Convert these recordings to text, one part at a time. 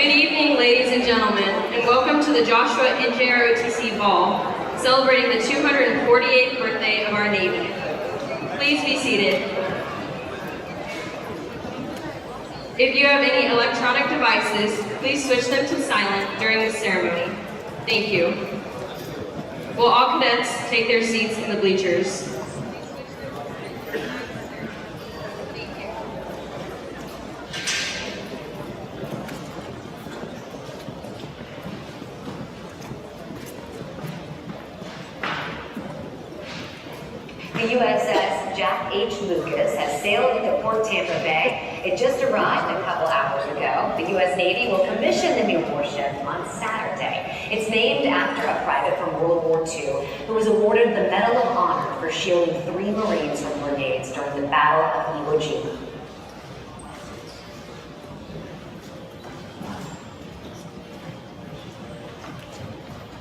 Good evening, ladies and gentlemen, and welcome to the Joshua NJROTC Ball, celebrating the 248th birthday of our Navy. Please be seated. If you have any electronic devices, please switch them to silent during the ceremony. Thank you. Will all cadets take their seats in the bleachers? The USS Jack H. Lucas has sailed into Port Tampa Bay. It just arrived a couple hours ago. The U.S. Navy will commission the new warship on Saturday. It's named after a private from World War II who was awarded the Medal of Honor for shielding 3 Marines from grenades during the Battle of Iwo Jima.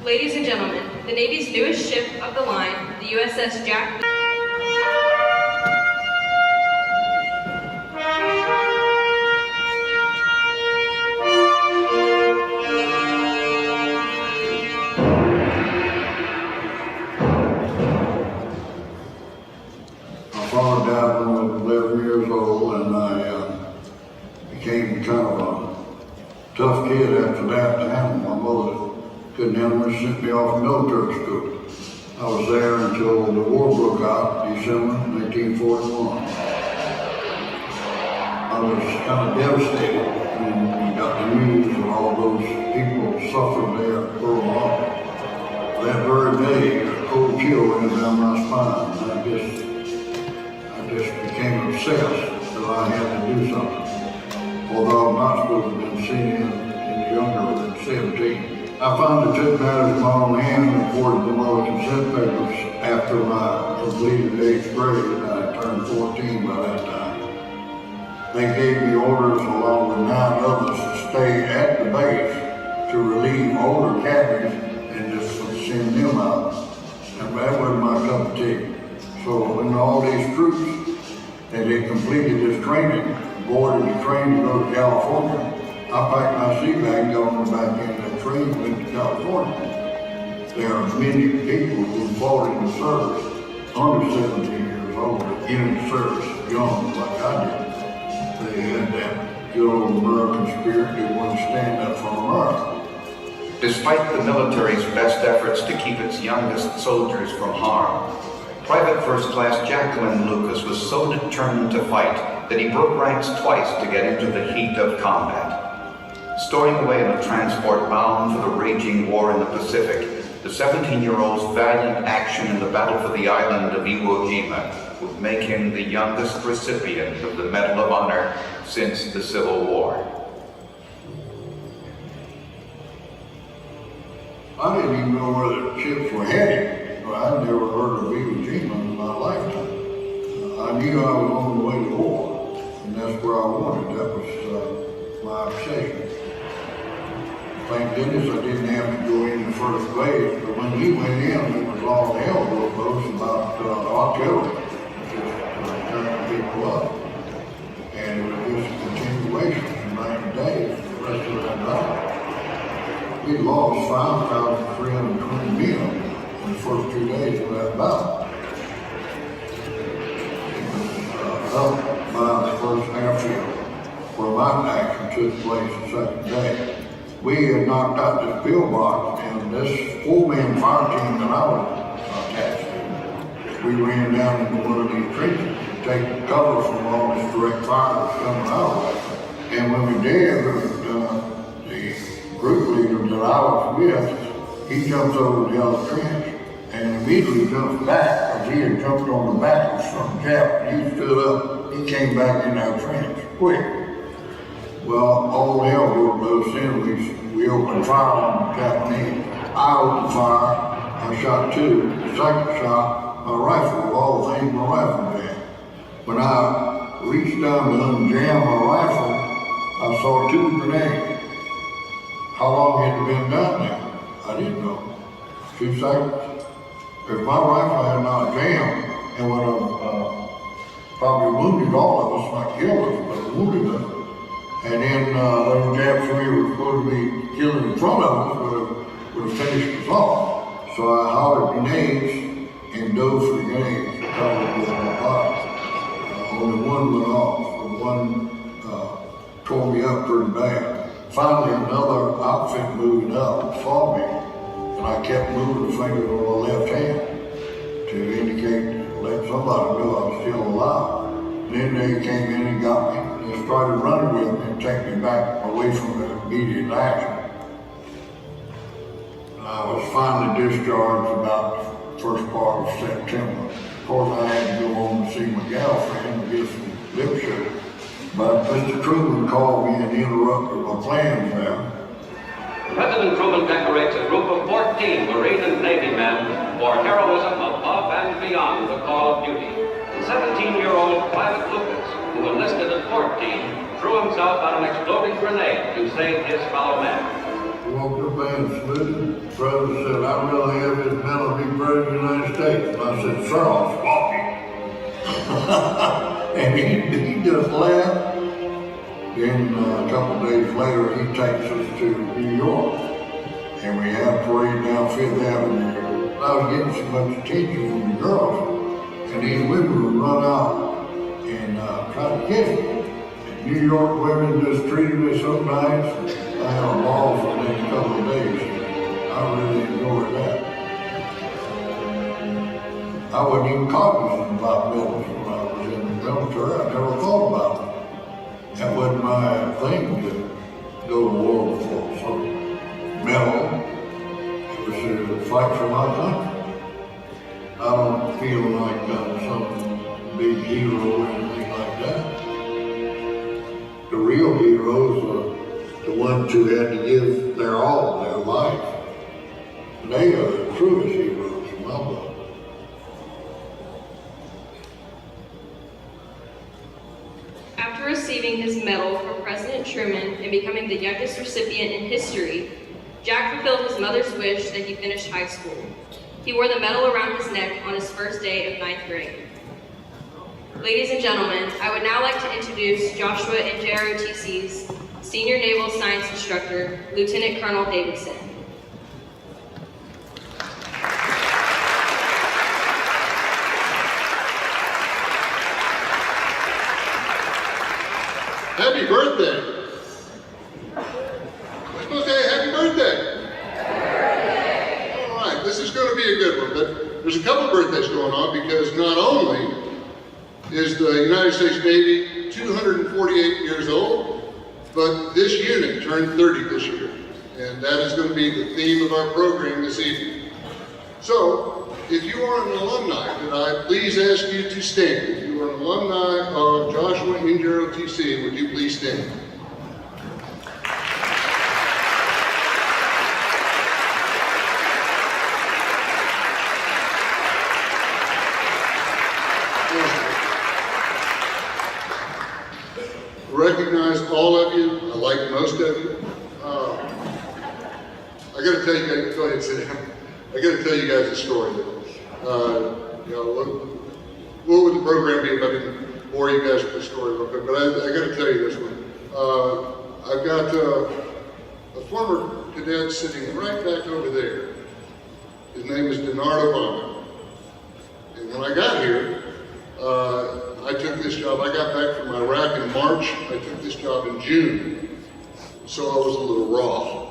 Ladies and gentlemen, the Navy's newest ship of the line, the USS Jack My father died when I was 11 years old, and I became kind of a tough kid after that time. My mother couldn't handle me, sent me off to military school. I was there until the war broke out, December 1941. I was kind of devastated when we got the news of all those people suffering there at Pearl Harbor. That very day, a cold chill ran down my spine. I just became obsessed that I had to do something. Although I'm not supposed to have been seen any younger than 17. I finally took matters in my own hands and reported them all consent papers after my completed 8th grade, and I turned 14 by that time. They gave me orders along with 9 others to stay at the base to relieve older cadres and just send them out. And that wasn't my cup of tea. So when all these troops that had completed this training, boarded the train to go to California, I packed my sea bag, got on the back end of the train, and went to California. There are many people who fought in the service under 17 years old, in the service young like I did. They had that good old American spirit. They wanted to stand up for America. Despite the military's best efforts to keep its youngest soldiers from harm, Private First Class Jacqueline Lucas was so determined to fight that he broke ranks twice to get into the heat of combat. Storing away in a transport bound for the raging war in the Pacific, the 17-year-old's valiant action in the battle for the island of Iwo Jima would make him the youngest recipient of the Medal of Honor since the Civil War. I didn't even know where the ships were headed. I'd never heard of Iwo Jima in my lifetime. I knew I was on the way to war, and that's where I wanted. That was my obsession. Thank goodness I didn't have to go in the first place, but when we went in, it was all hell broke loose about artillery, just turning people up. And it was just a continuation for 90 days, the rest of that night. We lost 5,320 men in the first 2 days of that battle. It was up by the first airfield where my action took place the second day. We had knocked out this pillbox, and this 4-man fire team that I was attached to, we ran down into one of these trenches to take cover from all this direct fire that's coming our way. And when we did, the group leader that I was with, he jumps over the other trench and immediately jumps back, because he had jumped on the back of some Jap. He stood up, he came back in our trench, quick. Well, all hell broke loose, and we opened fire on the Japanese. I opened fire, I shot 2. The second shot, my rifle, of all things, my rifle jammed. When I reached down to unjam my rifle, I saw 2 grenades. How long had it been down there? I didn't know. 2 seconds. If my rifle had not jammed, and would have probably wounded all of us, not killed us, but wounded us. And then those Japs we were supposed to would be killing in front of us would have finished us off. So I hollered grenades and dove for the grenades to cover with my body. Only one went off. The one tore me up pretty bad. Finally, another outfit moved up, saw me, and I kept moving the finger on my left hand to indicate, let somebody know I was still alive. Then they came in and got me. They started running with me and take me back away from the immediate action. I was finally discharged about the first part of September. Of course, I had to go home to see my girlfriend and get some lip sugar. But Mr. Truman called me and interrupted my plans there. President Truman decorates a group of 14 Marine and Navy men for heroism above and beyond the call of duty. 17-year-old Private Lucas, who enlisted at 14, threw himself on an exploding grenade to save his fellow men. Walked up and saluted. The president said, I really have this medal to be president of the United States. And I said, sir, I'll swap you. And he just laughed. Then a couple of days later, he takes us to New York. And we have parade down Fifth Avenue. I was getting so much attention from the girls. And these women would run out and try to kiss me. And New York women just treated me so nice. I had a ball for the next couple of days. I really enjoyed that. I wasn't even cognizant about medals when I was in the military. I never thought about it. That wasn't my thing to go to war for some medal. It was to fight for my country. I don't feel like I'm some big hero or anything like that. The real heroes are the ones who had to give their all, their life. They are the truest heroes in my book. After receiving his medal from President Truman and becoming the youngest recipient in history, Jack fulfilled his mother's wish that he finish high school. He wore the medal around his neck on his first day of 9th grade. Ladies and gentlemen, I would now like to introduce Joshua NJROTC's Senior Naval Science Instructor, Lieutenant Colonel Davidson. Happy birthday! We're supposed to say happy birthday! All right, this is going to be a good one, but there's a couple birthdays going on because not only is the United States Navy 248 years old, but this unit turned 30 this year, and that is going to be the theme of our program this evening. So, if you are an alumni, could I please ask you to stand? If you are an alumni of Joshua NJROTC, would you please stand? Recognize all of you. I like most of you. I got to tell you guys, go ahead and sit down. I got to tell you guys a story. What would the program be if I didn't bore you guys with the story real quick? But I got to tell you this one. I've got a former cadet sitting right back over there. His name is Denard Obama. And when I got here, I took this job. I got back from Iraq in March. I took this job in June. So I was a little raw.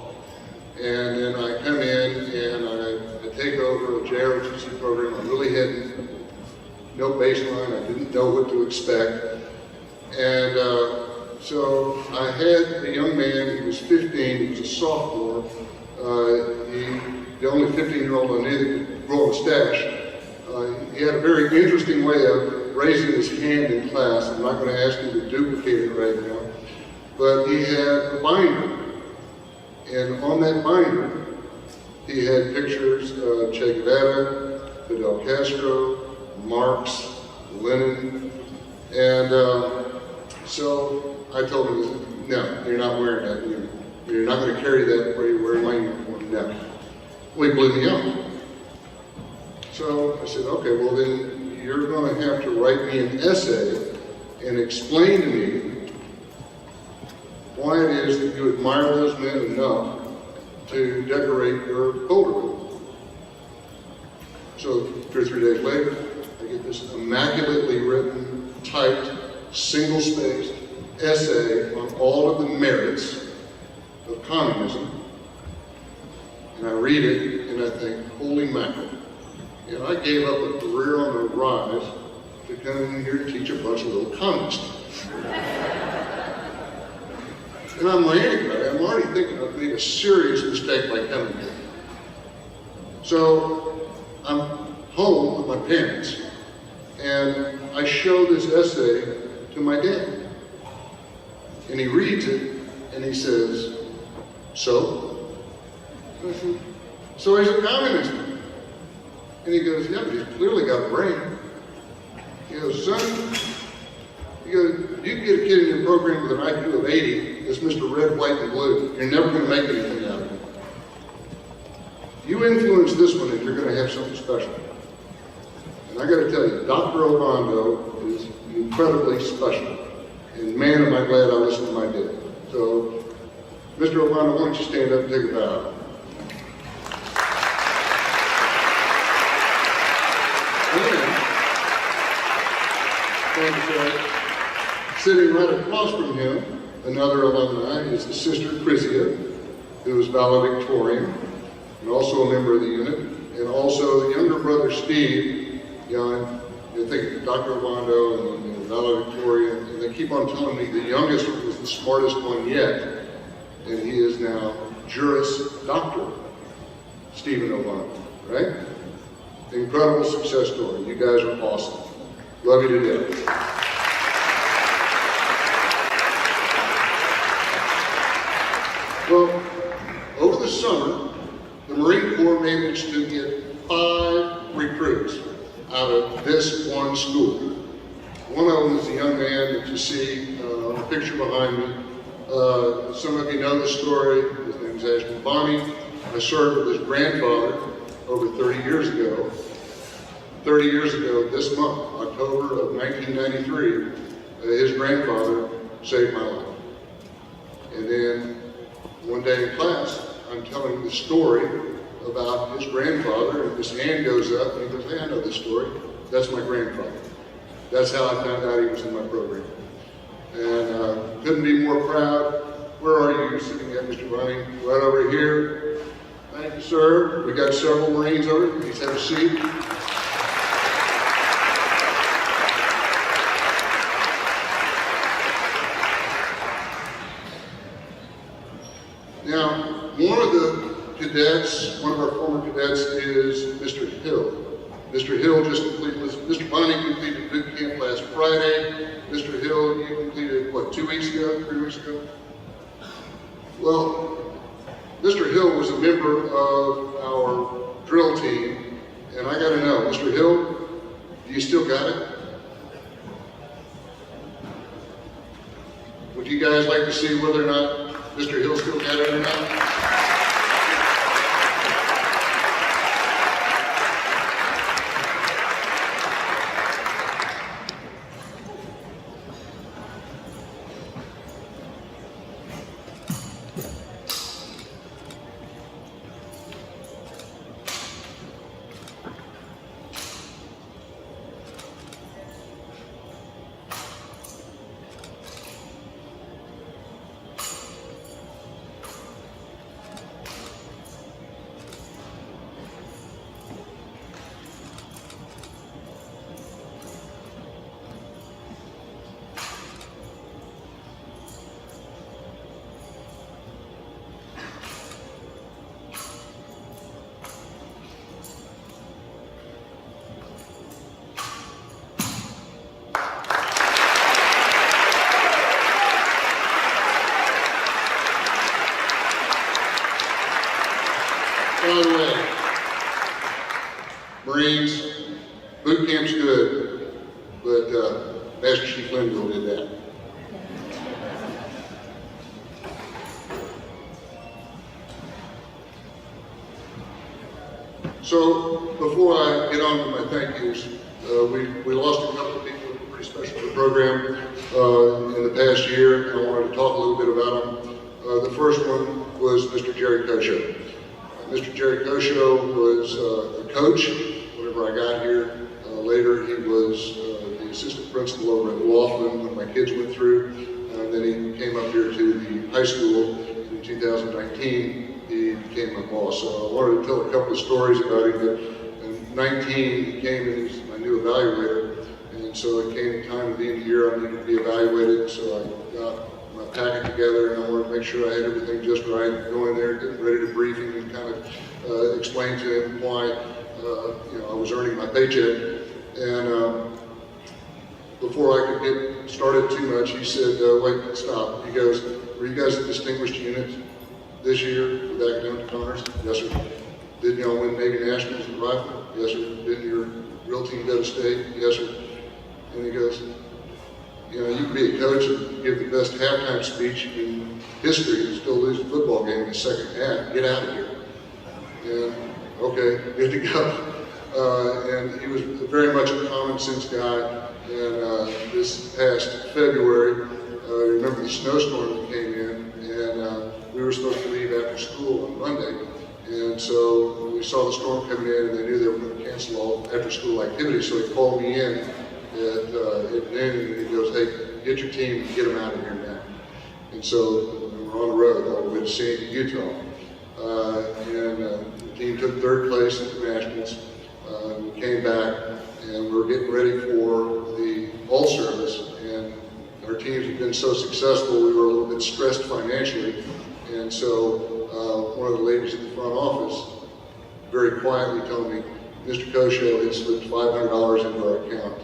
And then I come in and I take over a JROTC program. I really had no baseline. I didn't know what to expect. And so I had a young man. He was 15. He was a sophomore. The only 15-year-old I knew that could grow a stash. He had a very interesting way of raising his hand in class. I'm not going to ask him to duplicate it right now. But he had a binder. And on that binder, he had pictures of Che Guevara, Fidel Castro, Marx, Lenin. And so I told him, no, you're not wearing that. You're not going to carry that where you're wearing my uniform. No. Well, he blew me out. So I said, okay, well then you're going to have to write me an essay and explain to me why it is that you admire those men enough to decorate your boulder building. So 2 or 3 days later, I get this immaculately written, typed, single-spaced essay on all of the merits of communism. And I read it and I think, holy mackerel. And I gave up a career on the rise to come in here to teach a bunch of little communists. And I'm like, anybody, I'm already thinking I've made a serious mistake by coming here. So I'm home with my parents, and I show this essay to my dad. And he reads it, and he says, so? I said, so he's a communist. And he goes, yeah, but he's clearly got a brain. He goes, son, you can get a kid in your program with an IQ of 80 that's Mr. Red, White, and Blue. You're never going to make anything out of it. You influence this one and you're going to have something special. And I got to tell you, Dr. Obando is incredibly special. And man, am I glad I listened to my dad. So, Mr. Obando, why don't you stand up and take a bow? And sitting right across from him, another alumni, is the sister Chrysia, who is valedictorian, and also a member of the unit, and also the younger brother Steve, I think Dr. Obando and valedictorian, and they keep on telling me the youngest was the smartest one yet, and he is now Juris Doctor, Stephen Obando, right? Incredible success story. You guys are awesome. Love you to death. Well, over the summer, the Marine Corps managed to get 5 recruits out of this one school. One of them is a young man that you see on the picture behind me. Some of you know the story. His name is Ashton Bonnie. I served with his grandfather over 30 years ago. 30 years ago this month, October of 1993, his grandfather saved my life. And then one day in class, I'm telling the story about his grandfather, and his hand goes up, and he goes, hey, I know this story. That's my grandfather. That's how I found out he was in my program. And couldn't be more proud. Where are you? You're sitting at, Mr. Bonnie? Right over here. Thank you, sir. We got several Marines over. Please have a seat. Now, one of the cadets, one of our former cadets is Mr. Hill. Mr. Hill just completed, Mr. Bonnie completed boot camp last Friday. Mr. Hill, you completed, what, 2 weeks ago, 3 weeks ago? Well, Mr. Hill was a member of our drill team, and I gotta know, Mr. Hill, do you still got it? Would you guys like to see whether or not Mr. Hill still got it or not? By the way, Marines, boot camp's good, but Master Chief Linville did that. So, before I get on with my thank yous, we lost a couple of people who were pretty special to the program in the past year, and I wanted to talk a little bit about them. The first one was Mr. Jerry Kosho. Mr. Jerry Kosho was a coach whenever I got here. Later, he was the assistant principal over at Laughlin when my kids went through. Then he came up here to the high school in 2019. He became my boss. So I wanted to tell a couple of stories about him. In 19, he came and he's my new evaluator. And so it came time at the end of the year I needed to be evaluated. So I got my packet together and I wanted to make sure I had everything just right. Going there, getting ready to brief him and kind of explain to him why I was earning my paycheck. And before I could get started too much, he said, wait, stop. He goes, were you guys a distinguished unit this year with academic honors? Yes, sir. Didn't y'all win Navy Nationals in rifle? Yes, sir. Didn't your real team go to state? Yes, sir. And he goes, you can be a coach and give the best halftime speech in history and still lose a football game in the second half. Get out of here. And okay, good to go. And he was very much a common sense guy. And this past February, remember the snowstorm that came in, and we were supposed to leave after school on Monday. And so we saw the storm coming in, and they knew they were going to cancel all after school activities. So he called me in at noon, and he goes, hey, get your team and get them out of here now. And so we're on the road all the way to Sandy, Utah. The team took third place at the Nationals. We came back and we were getting ready for the all service, and our teams had been so successful we were a little bit stressed financially, and so one of the ladies in the front office very quietly told me Mr. Kosho had slipped $500 into our account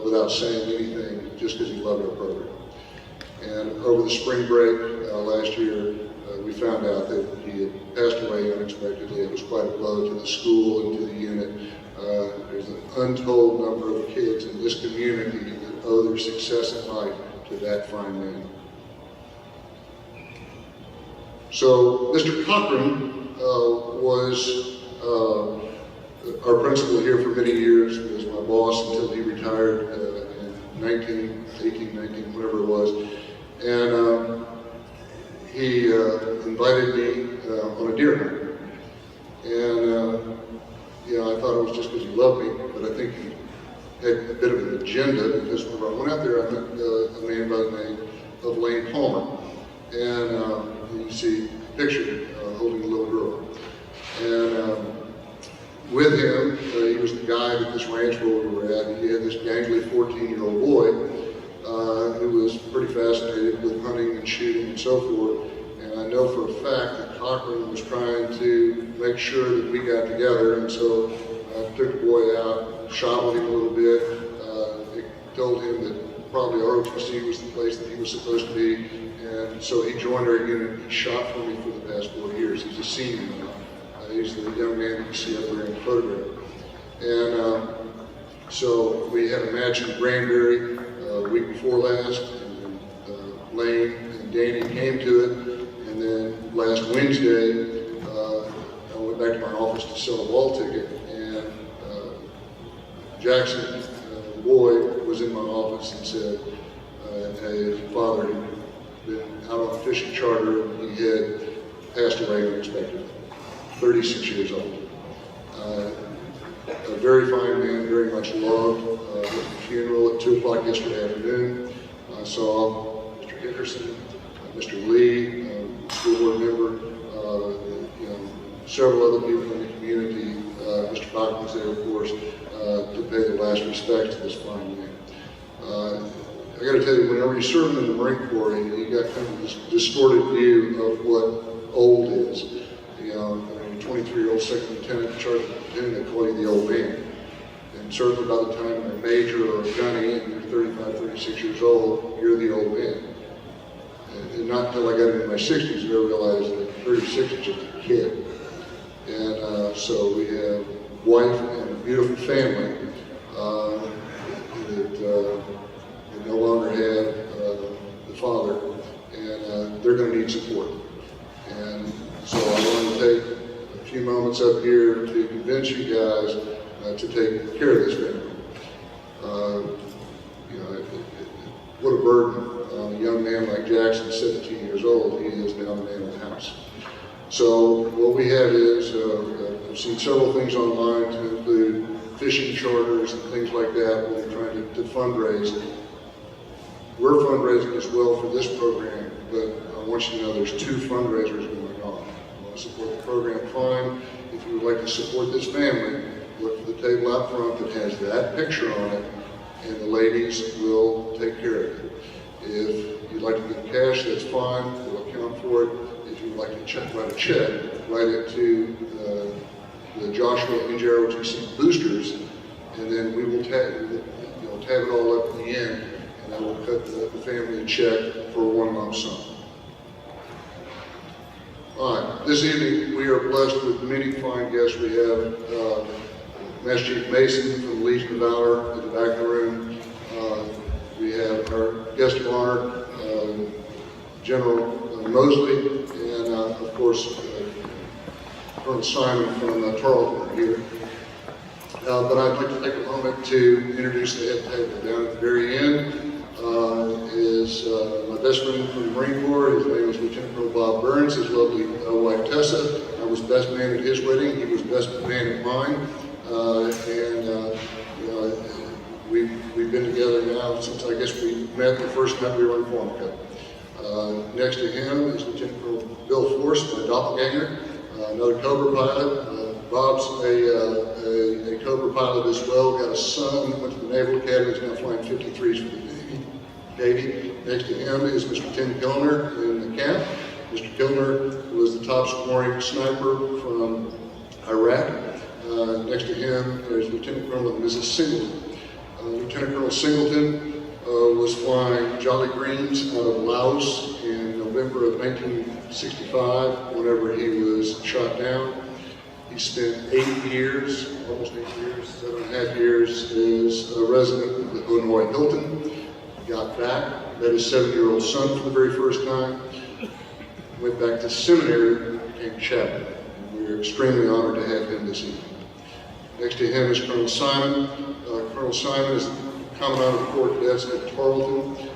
without saying anything, just because he loved our program. And over the spring break last year, we found out that he had passed away unexpectedly. It was quite a blow to the school and to the unit. There's an untold number of kids in this community that owe their success in life to that fine man. So Mr. Cochran was our principal here for many years. He was my boss until he retired in 18, 19, whatever it was. And he invited me on a deer hunt. And I thought it was just because he loved me, but I think he had a bit of an agenda, because when I went out there, I met a man by the name of Lane Palmer. And you see a picture holding a little girl. And with him, he was the guide at this ranch where we were at. He had this gangly 14-year-old boy who was pretty fascinated with hunting and shooting and so forth. And I know for a fact that Cochran was trying to make sure that we got together, and so I took the boy out, shot with him a little bit, told him that probably ROTC was the place that he was supposed to be, and so he joined our unit. He shot for me for the past 4 years. He's a senior now. He's the young man that you see up there in the photograph. And so we had a match in Granbury the week before last, and Lane and Danny came to it. And then last Wednesday, I went back to my office to sell a ball ticket, and Jackson, the boy, was in my office and said, hey, his father had been out on a fishing charter, and he had passed away unexpectedly, 36 years old. A very fine man, very much loved. At the funeral at 2 o'clock yesterday afternoon, I saw Mr. Hickerson, Mr. Lee, school board member, several other people in the community. Mr. Cochran was there, of course, to pay the last respects to this fine man. I got to tell you, whenever you serve in the Marine Corps, you got kind of this distorted view of what old is. A 23-year-old second lieutenant in charge of the platoon, they call you the old man. And certainly by the time you're a major or a gunny and you're 35, 36 years old, you're the old man. And not until I got into my 60s did I realize that 36 is just a kid. And so we have a wife and a beautiful family that no longer have the father, and they're going to need support. And so I want to take a few moments up here to convince you guys to take care of this family. What a burden on a young man man like Jackson, 17 years old, he is now the man of the house. So what we have is, I've seen several things online to include fishing charters and things like that when they're trying to fundraise. We're fundraising as well for this program, but I want you to know there's two fundraisers going on. You want to support the program, fine. If you would like to support this family, look for the table out front that has that picture on it, and the ladies will take care of it. If you'd like to give cash, that's fine, we'll account for it. If you'd like to write a check, write it to the Joshua NJROTC boosters, and then we will tab it all up at the end, and I will cut the family a check for one lump sum. All right, this evening we are blessed with many fine guests. We have Master Chief Mason from the Legion of Valor at the back of the room. We have our guest of honor, General Moseley, and of course, Colonel Simon from Tarleton are here. But I'd like to take a moment to introduce the head table. Down at the very end is my best friend from the Marine Corps. His name is Lieutenant Colonel Bob Burns, his lovely wife Tessa. I was best man at his wedding, he was best man at mine. We've been together now since I guess we met the first night we were in Form Cup. Next to him is Lieutenant Colonel Bill Force, my doppelganger, another Cobra pilot. Bob's a Cobra pilot as well, got a son, went to the Naval Academy, is now flying 53s for the Navy. Next to him is Mr. Tim Kilner in the camp. Mr. Kilner was the top scoring sniper from Iraq. Next to him is Lieutenant Colonel Mrs. Singleton. Lieutenant Colonel Singleton was flying Jolly Greens out of Laos in November of 1965 whenever he was shot down. He spent 8 years, almost 8 years, 7.5 years as a resident of the Illinois Hilton. Got back, met his 7-year-old son for the very first time, went back to seminary, became chaplain. And we're extremely honored to have him this evening. Next to him is Colonel Simon. Colonel Simon is the Commandant of the Corps Cadets at Tarleton.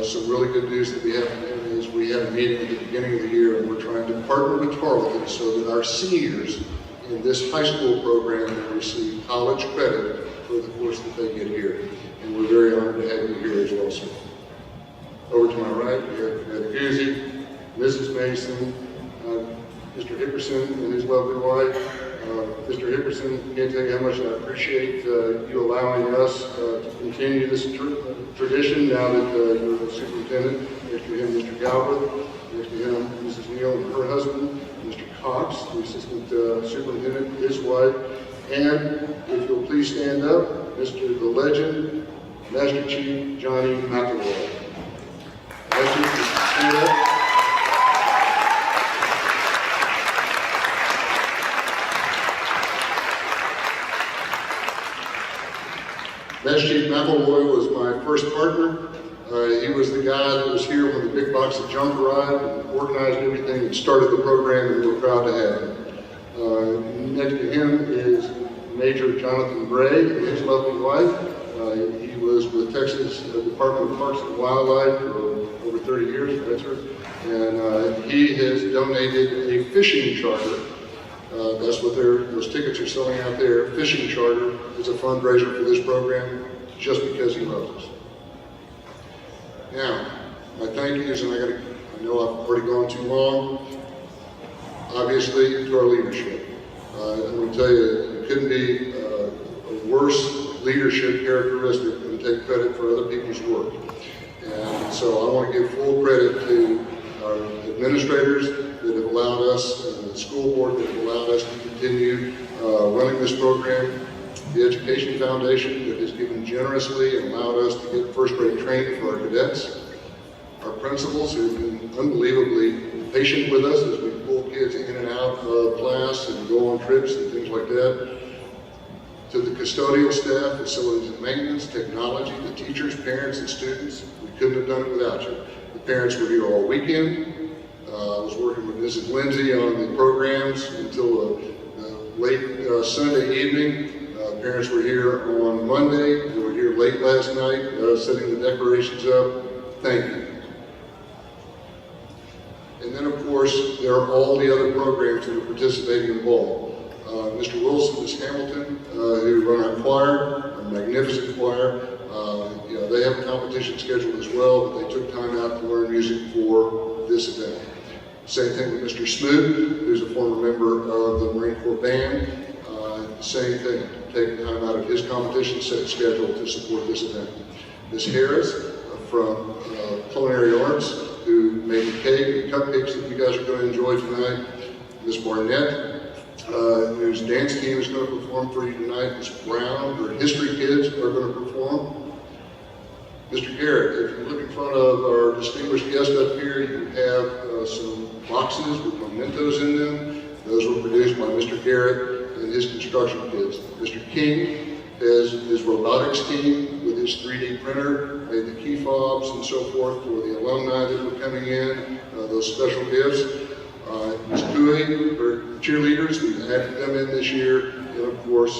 Some really good news that we have from him is we had a meeting at the beginning of the year and we're trying to partner with Tarleton so that our seniors in this high school program will receive college credit for the course that they get here. And we're very honored to have you here as well, sir. Over to my right, we have Guzzi, Mrs. Mason, Mr. Hickerson and his lovely wife. Mr. Hickerson, I can't tell you how much I appreciate you allowing us to continue this tradition now that you're the superintendent. Next to him, Mr. Galbraith. Next to him, Mrs. Neal and her husband. Mr. Cox, the assistant superintendent, his wife. And if you'll please stand up, Mr. the Legend, Master Chief Johnny McElroy. Master Chief, stand up. Master Chief McElroy was my first partner. He was the guy that was here when the big box of junk arrived and organized everything and started the program, and we were proud to have him. Next to him is Major Jonathan Gray and his lovely wife. He was with Texas Department of Parks and Wildlife for over 30 years, that's her. And he has donated a fishing charter. That's what those tickets are selling out there. Fishing charter is a fundraiser for this program just because he loves us. Now, my thank yous, and I know I've already gone too long, obviously to our leadership. I'm going to tell you, it couldn't be a worse leadership characteristic than to take credit for other people's work. And so I want to give full credit to our administrators that have allowed us, and the school board that have allowed us to continue running this program, the Education Foundation that has given generously and allowed us to get first grade training for our cadets, our principals who have been unbelievably patient with us as we pull kids in and out of class and go on trips and things like that, to the custodial staff, facilities and maintenance, technology, the teachers, parents, and students. We couldn't have done it without you. The parents were here all weekend. I was working with Mrs. Lindsay on the programs until late Sunday evening. Parents were here on Monday. They were here late last night, setting the decorations up. Thank you. course, there are all the other programs that are participating in the ball. Mr. Wilson, Ms. Hamilton, who run our choir, a magnificent choir. You know, they have a competition scheduled as well, but they took time out to learn music for this event. Same thing with Mr. Smoot, who's a former member of the Marine Corps Band. Same thing, taking time out of his competition set schedule to support this event. Ms. Harris from Culinary Arts, who made the cake and cupcakes that you guys are going to enjoy tonight. Ms. Barnett, whose dance team is going to perform for you tonight. Ms. Brown, her history kids are going to perform. Mr. Garrett, if you look in front of our distinguished guest up here, you have some boxes with mementos in them. Those were produced by Mr. Garrett and his construction kids. Mr. King has his robotics team with his 3D printer, made the key fobs and so forth for the alumni that were coming in, those special gifts. Ms. Cooey, her cheerleaders, we've added them in this year. And of course,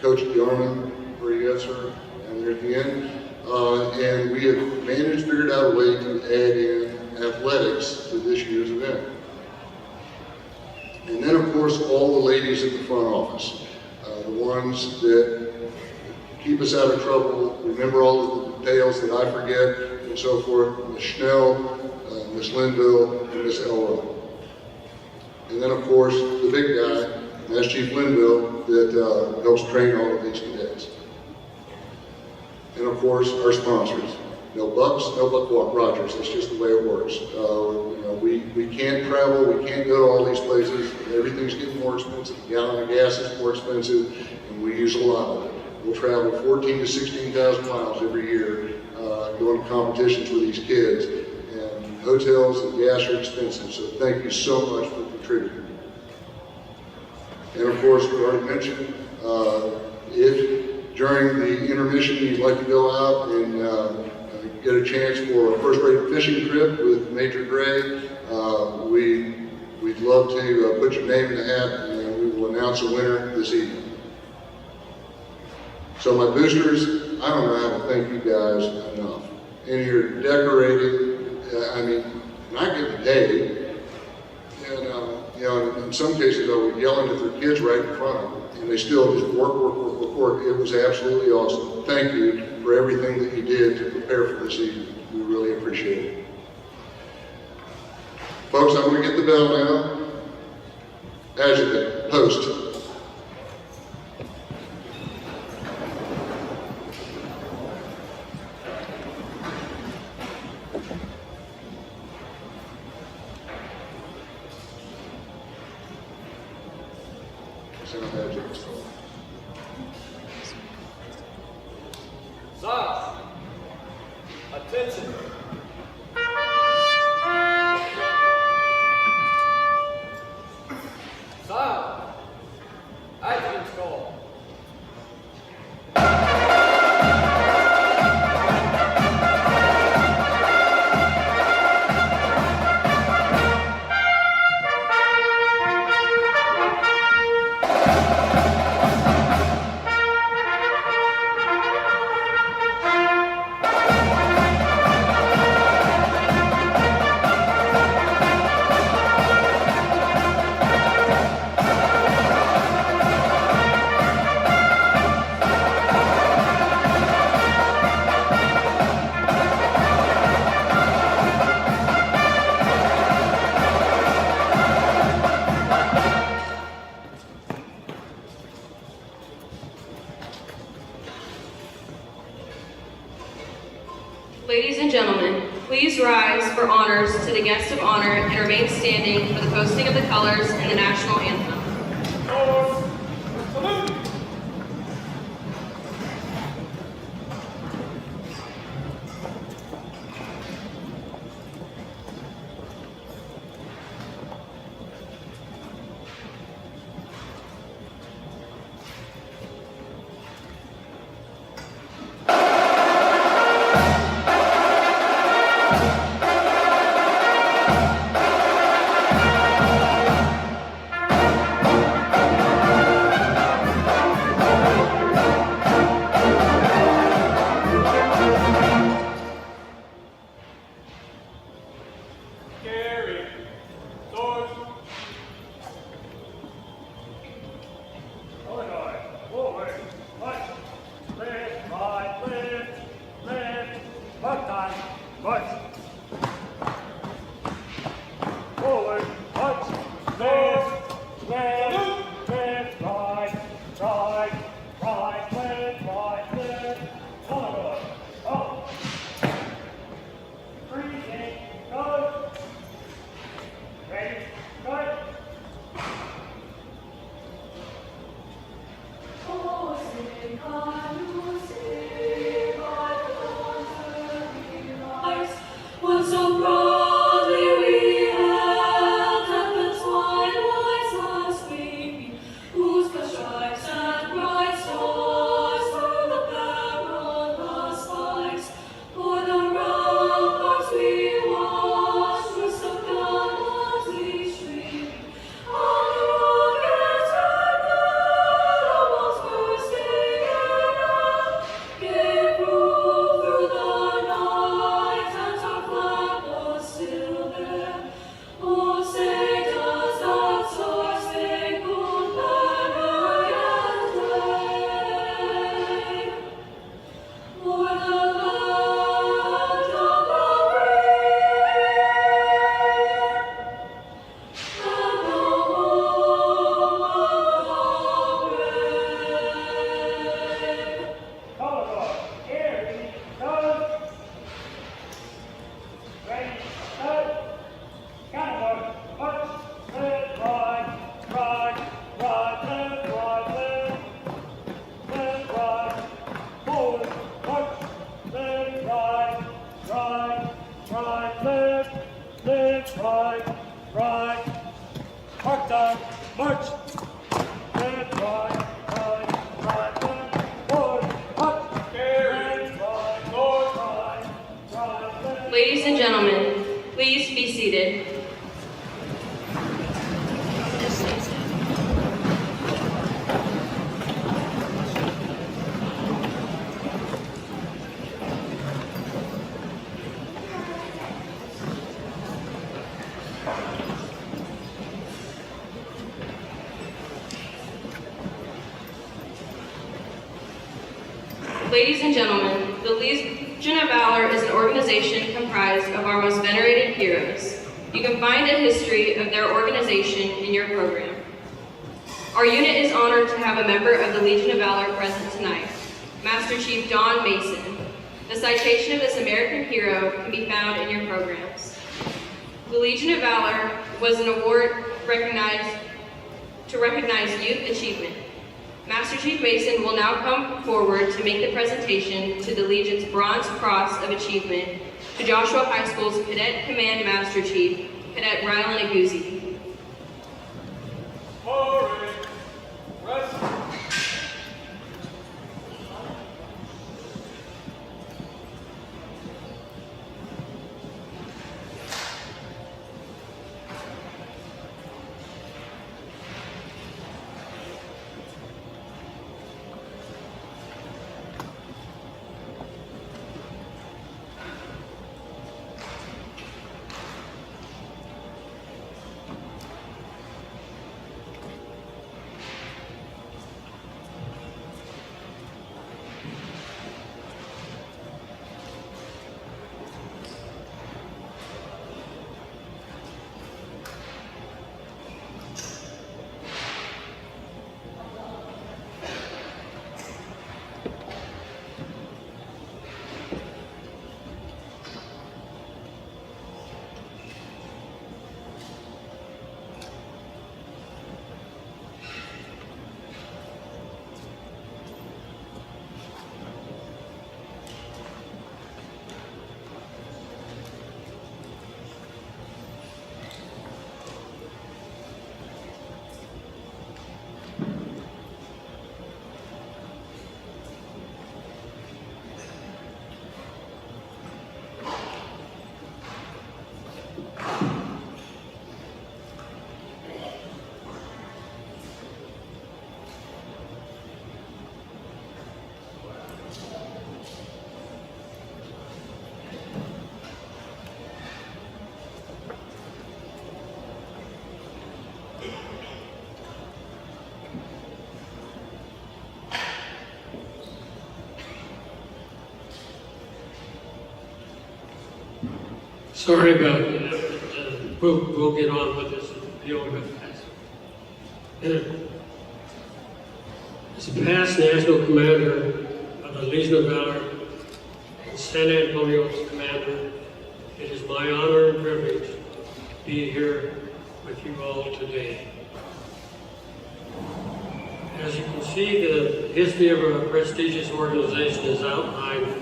Coach Bjarman, where you guys are, and there at the end. And we have figured out a way to add in athletics to this year's event. And then, of course, all the ladies at the front office, the ones that keep us out of trouble, remember all of the details that I forget, and so forth. Ms. Schnell, Ms. Linville, and Ms. Elroy. And then, of course, the big guy, Master Chief Linville, that helps train all of these cadets. And, of course, our sponsors. No bucks, no buck Rogers. That's just the way it works. You know, we can't travel, we can't go to all these places. Everything's getting more expensive. A gallon of gas is more expensive, and we use a lot of it. We'll travel 14 to 16,000 miles every year going to competitions with these kids. And hotels and gas are expensive, so thank you so much for contributing. And of course, we already mentioned, if during the intermission you'd like to go out and get a chance for a first-rate fishing trip with Major Gray, we'd love to put your name in the hat, and we will announce a winner this evening. So my boosters, I don't know how to thank you guys enough. And you're decorating, I mean, and I get paid, and you know, in some cases I was yelling at their kids right in front of them, and they still just work. It was absolutely awesome. Thank you for everything that you did to prepare for this evening. We really appreciate it. Folks, I'm going to get the bell now. Adjutant, post. Silence. Attention. Silence. Adjutant's call. Ladies and gentlemen, please rise for honors to the guest of honor and remain standing for the posting of the colors and the national anthem. march. Stand by, forward, march. Stand by, left. Ladies and gentlemen, please be seated. Ladies and gentlemen, the Legion of Valor is an organization comprised of our most venerated heroes. You can find a history of their organization in your program. Our unit is honored to have a member of the Legion of Valor present tonight, Master Chief John Mason. The citation of this American hero can be found in your programs. The Legion of Valor was an award to recognize youth achievement. Master Chief Mason will now come forward to make the presentation to the Legion's Bronze Cross of Achievement to Joshua High School's Cadet Command Master Chief, Cadet Rylan Aguzzi. Forward, rest. Sorry about that. We'll get on with this deal real fast. As a past national commander of the Legion of Valor and San Antonio's commander, it is my honor and privilege to be here with you all today. As you can see, the history of our prestigious organization is outlined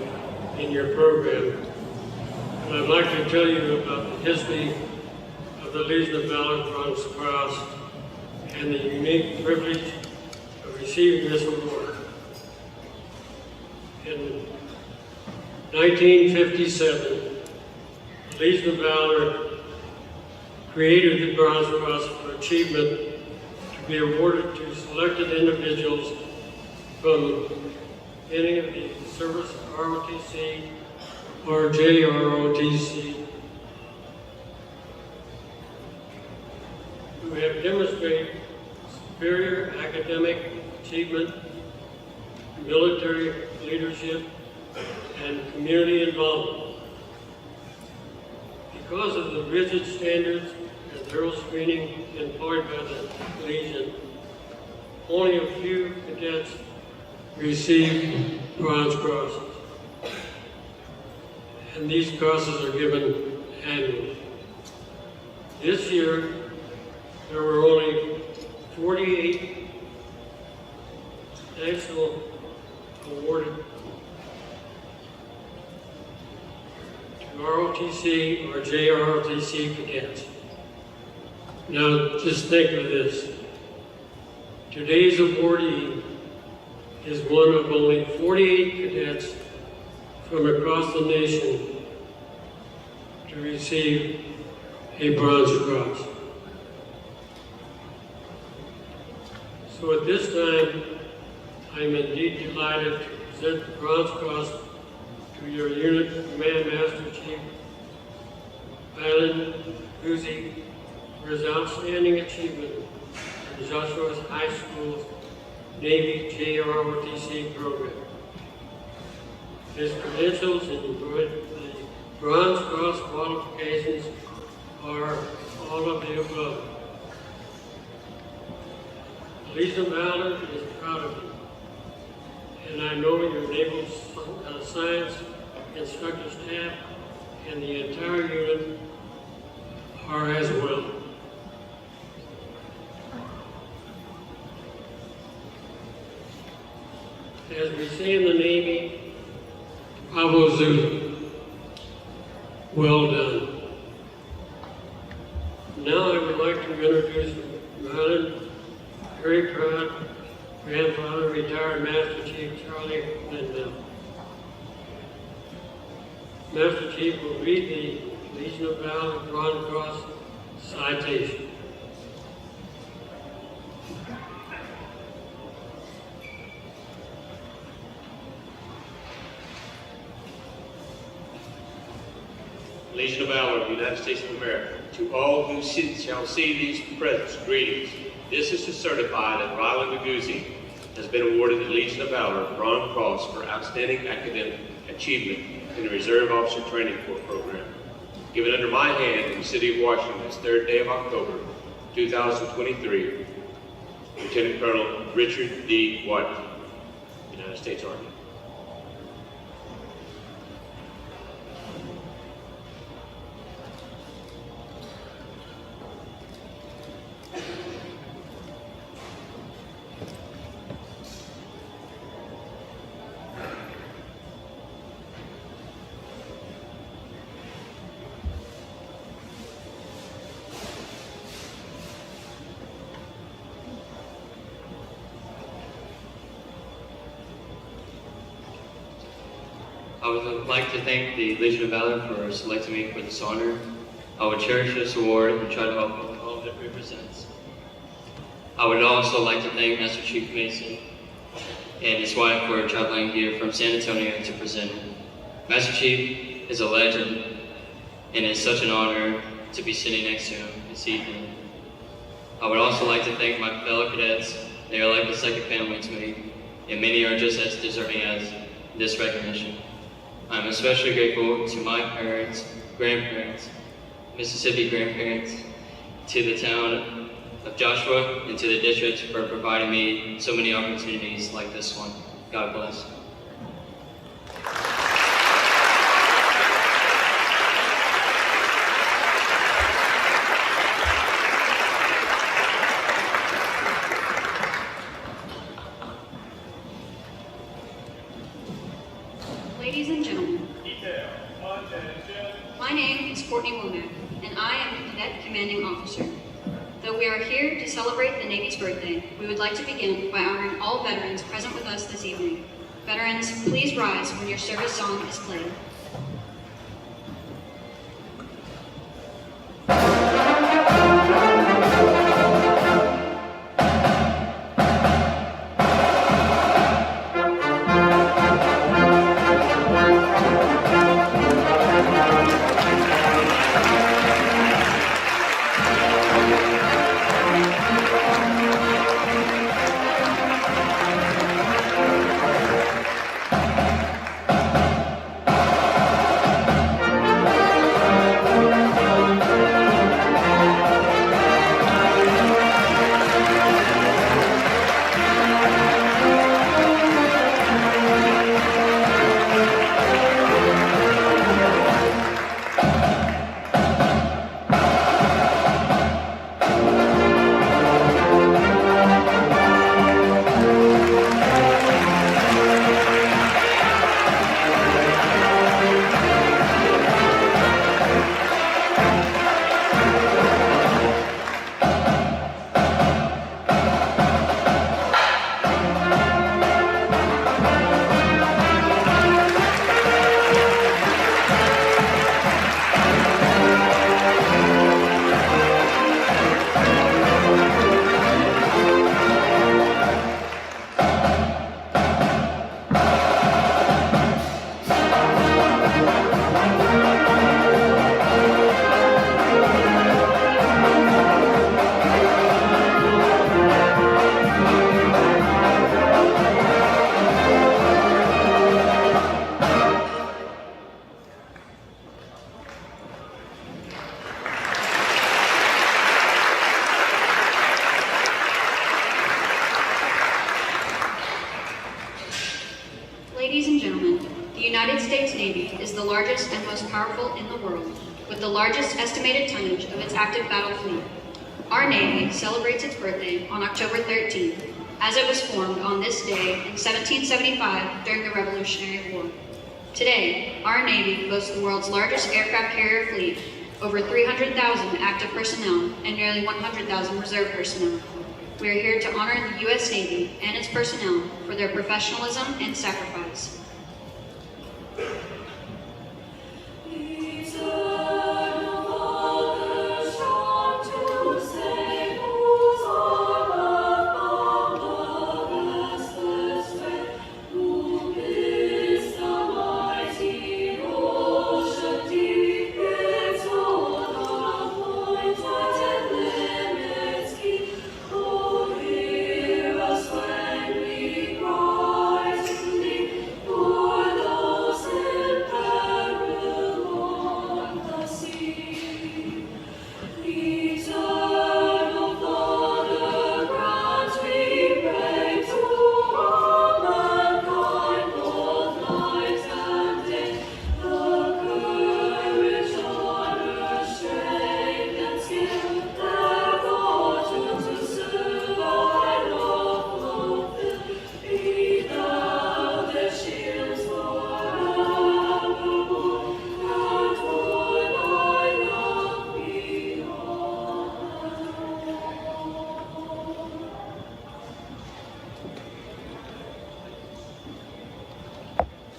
in your program. And I'd like to tell you about the history of the Legion of Valor Bronze Cross and the unique privilege of receiving this award. In 1957, the Legion of Valor created the Bronze Cross for achievement to be awarded to selected individuals from any of the service ROTC or JROTC who have demonstrated superior academic achievement, military leadership, and community involvement. Because of the rigid standards and thorough screening employed by the Legion, only a few cadets receive Bronze Crosses. And these crosses are given annually. This year, there were only 48 national awarded to ROTC or JROTC cadets. Now, just think of this. Today's awardee is one of only 48 cadets from across the nation to receive a Bronze Cross. So at this time, I'm indeed delighted to present the Bronze Cross to your unit Command Master Chief, Alan Guzzi, for his outstanding achievement in Joshua's High School's Navy JROTC program. His credentials in the Bronze Cross qualifications are all of the above. Legion of Valor is proud of you, and I know your Naval Science instructor staff and the entire unit are as well. As we say in the Navy, Bravo Zulu, well done. Now I would like to introduce Ryland, very proud grandfather, retired Master Chief Charlie Lindell. Master Chief will read the Legion of Valor Bronze Cross citation. Legion of Valor of the United States of America, to all who shall see these presents, greetings. This is to certify that Ryland Guzzi has been awarded the Legion of Valor Bronze Cross for outstanding academic achievement in the Reserve Officer Training Corps program. Given under my hand in the city of Washington this 3rd day of October, 2023, Lieutenant Colonel Richard D. White, United States Army. I would like to thank the Legion of Valor for selecting me for this honor. I would cherish this award and try to help with all that it represents. I would also like to thank Master Chief Mason and his wife for traveling here from San Antonio to present. Master Chief is a legend, and it's such an honor to be sitting next to him this evening. I would also like to thank my fellow cadets. They are like a second family to me, and many are just as deserving as this recognition. I'm especially grateful to my parents, grandparents, Mississippi grandparents, to the town of Joshua, and to the district for providing me so many opportunities like this one. God bless. Ladies and gentlemen, my name is Courtney Womack, and I am the Cadet Commanding Officer. Though we are here to celebrate the Navy's birthday, we would like to begin by honoring all veterans present with us this evening. Veterans, please rise when your service song is played. largest and most powerful in the world, with the largest estimated tonnage of its active battle fleet. Our Navy celebrates its birthday on October 13th, as it was formed on this day in 1775 during the Revolutionary War. Today, our Navy boasts the world's largest aircraft carrier fleet, over 300,000 active personnel, and nearly 100,000 reserve personnel. We are here to honor the U.S. Navy and its personnel for their professionalism and sacrifice.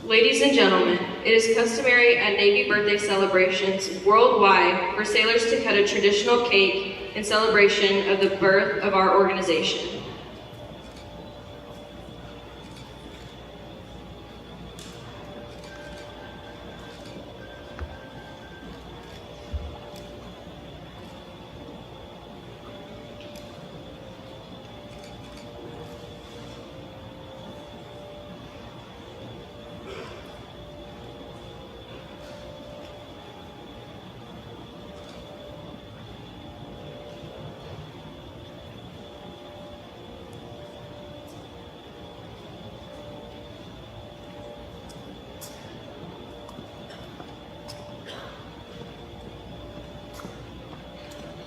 Ladies and gentlemen, it is customary at Navy birthday celebrations worldwide for sailors to cut a traditional cake in celebration of the birth of our organization.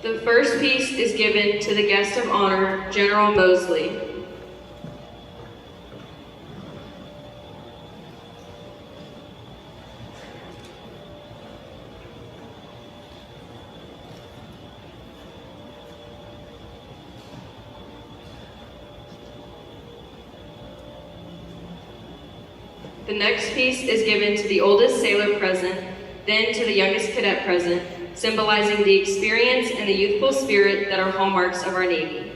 The first piece is given to the guest of honor, General Moseley. The next piece is given to the oldest sailor present, then to the youngest cadet present, symbolizing the experience and the youthful spirit that are hallmarks of our Navy.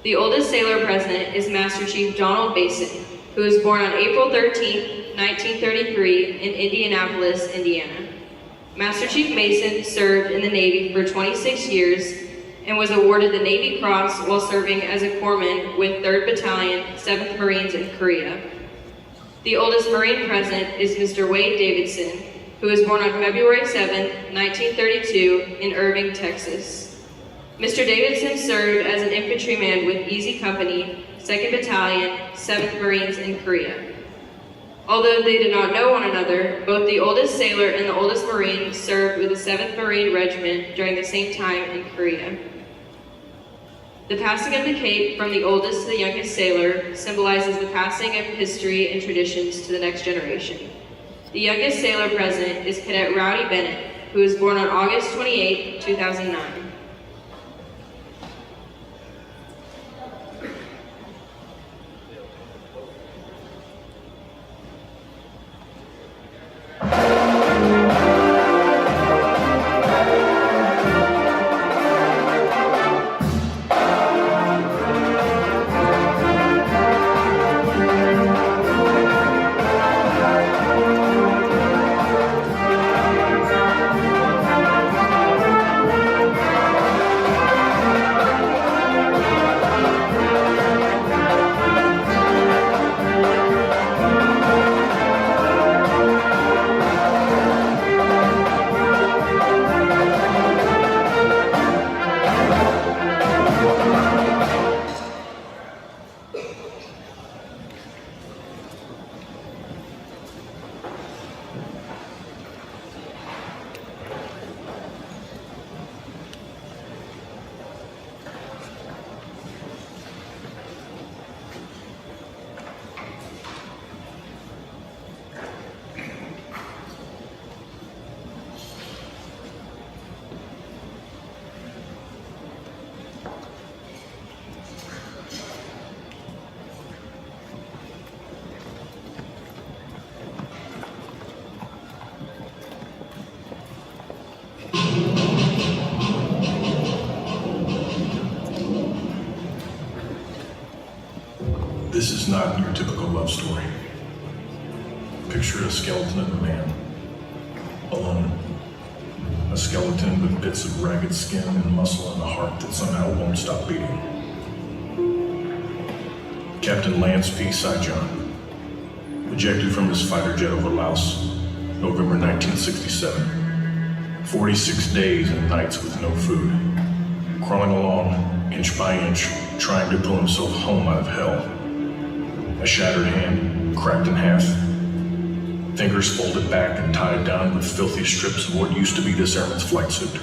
The oldest sailor present is Master Chief Donald Mason, who was born on April 13, 1933 in Indianapolis, Indiana. Master Chief Mason served in the Navy for 26 years and was awarded the Navy Cross while serving as a corpsman with 3rd Battalion, 7th Marines in Korea. The oldest Marine present is Mr. Wade Davidson, who was born on February 7, 1932 in Irving, Texas. Mr. Davidson served as an infantryman with Easy Company, 2nd Battalion, 7th Marines in Korea. Although they did not know one another, both the oldest sailor and the oldest Marine served with the 7th Marine Regiment during the same time in Korea. The passing of the cape from the oldest to the youngest sailor symbolizes the passing of history and traditions to the next generation. The youngest sailor present is Cadet Rowdy Bennett, who was born on August 28, 2009. This is not your typical love story. Picture a skeleton of a man, alone. A skeleton with bits of ragged skin and muscle and a heart that somehow won't stop beating. Captain Lance P. Saijan, ejected from his fighter jet over Laos, November 1967. 46 days and nights with no food, crawling along inch by inch, trying to pull himself home out of hell. A shattered hand, cracked in half, fingers folded back and tied down with filthy strips of what used to be this airman's flight suit.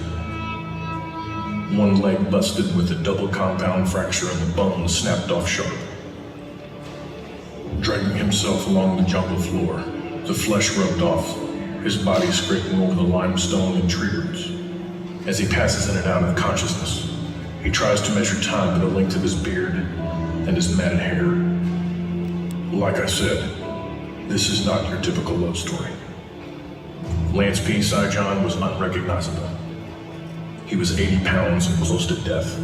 One leg busted with a double compound fracture and the bone snapped off sharp. Dragging himself along the jungle floor, the flesh rubbed off, his body scraping over the limestone and tree roots. As he passes in and out of consciousness, he tries to measure time by the length of his beard and his matted hair. Like I said, this is not your typical love story. Lance P. Saijan was unrecognizable. He was 80 pounds and close to death,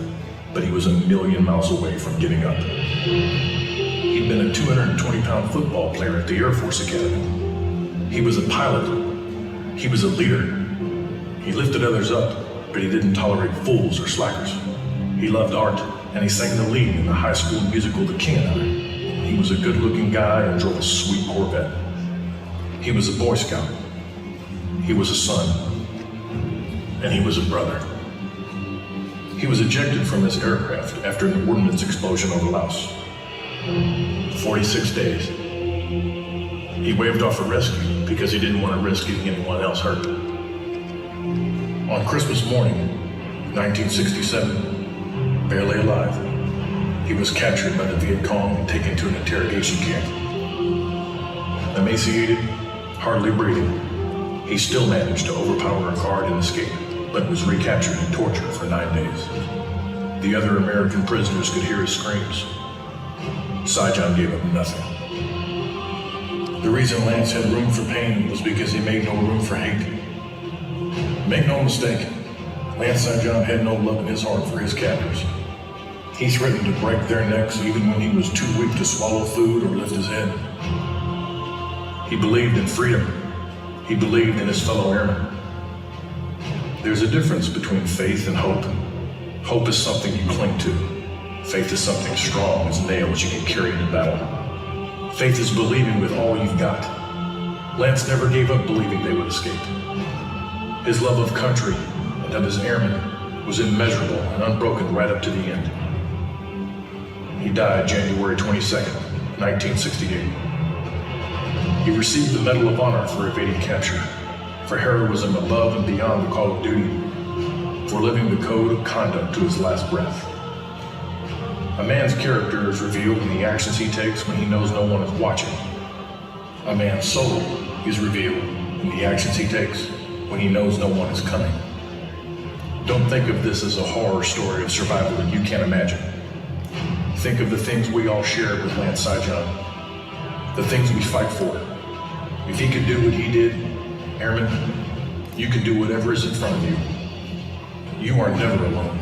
but he was a million miles away from giving up. He'd been a 220-pound football player at the Air Force Academy. He was a pilot. He was a leader. He lifted others up, but he didn't tolerate fools or slackers. He loved art, and he sang the lead in the high school musical The King and I. He was a good-looking guy and drove a sweet Corvette. He was a Boy Scout. He was a son. And he was a brother. He was ejected from his aircraft after an ordnance explosion over Laos. 46 days. He waved off a rescue because he didn't want to risk getting anyone else hurt. On Christmas morning, 1967, barely alive, he was captured by the Viet Cong and taken to an interrogation camp. Emaciated, hardly breathing, he still managed to overpower a guard and escape, but was recaptured and tortured for 9 days. The other American prisoners could hear his screams. Saijan gave up nothing. The reason Lance had room for pain was because he made no room for hate. Make no mistake, Lance Saijan had no love in his heart for his captors. He threatened to break their necks even when he was too weak to swallow food or lift his head. He believed in freedom. He believed in his fellow airmen. There's a difference between faith and hope. Hope is something you cling to. Faith is something strong as nails you can carry into battle. Faith is believing with all you've got. Lance never gave up believing they would escape. His love of country and of his airmen was immeasurable and unbroken right up to the end. He died January 22nd, 1968. He received the Medal of Honor for evading capture, for heroism above and beyond the call of duty, for living the code of conduct to his last breath. A man's character is revealed in the actions he takes when he knows no one is watching. A man's soul is revealed in the actions he takes when he knows no one is coming. Don't think of this as a horror story of survival that you can't imagine. Think of the things we all shared with Lance Saijan, the things we fight for. If he could do what he did, airmen, you can do whatever is in front of you. You are never alone,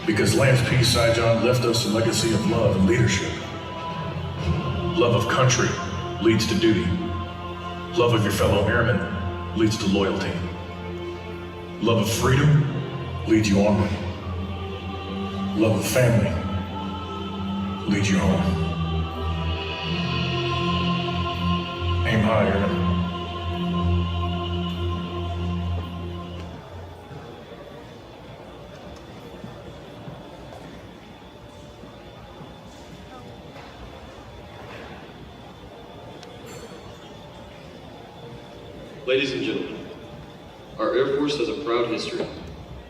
because Lance P. Saijan left us a legacy of love and leadership. Love of country leads to duty. Love of your fellow airmen leads to loyalty. Love of freedom leads you onward. Love of family leads you home. Aim high, airmen. Ladies and gentlemen, our Air Force has a proud history.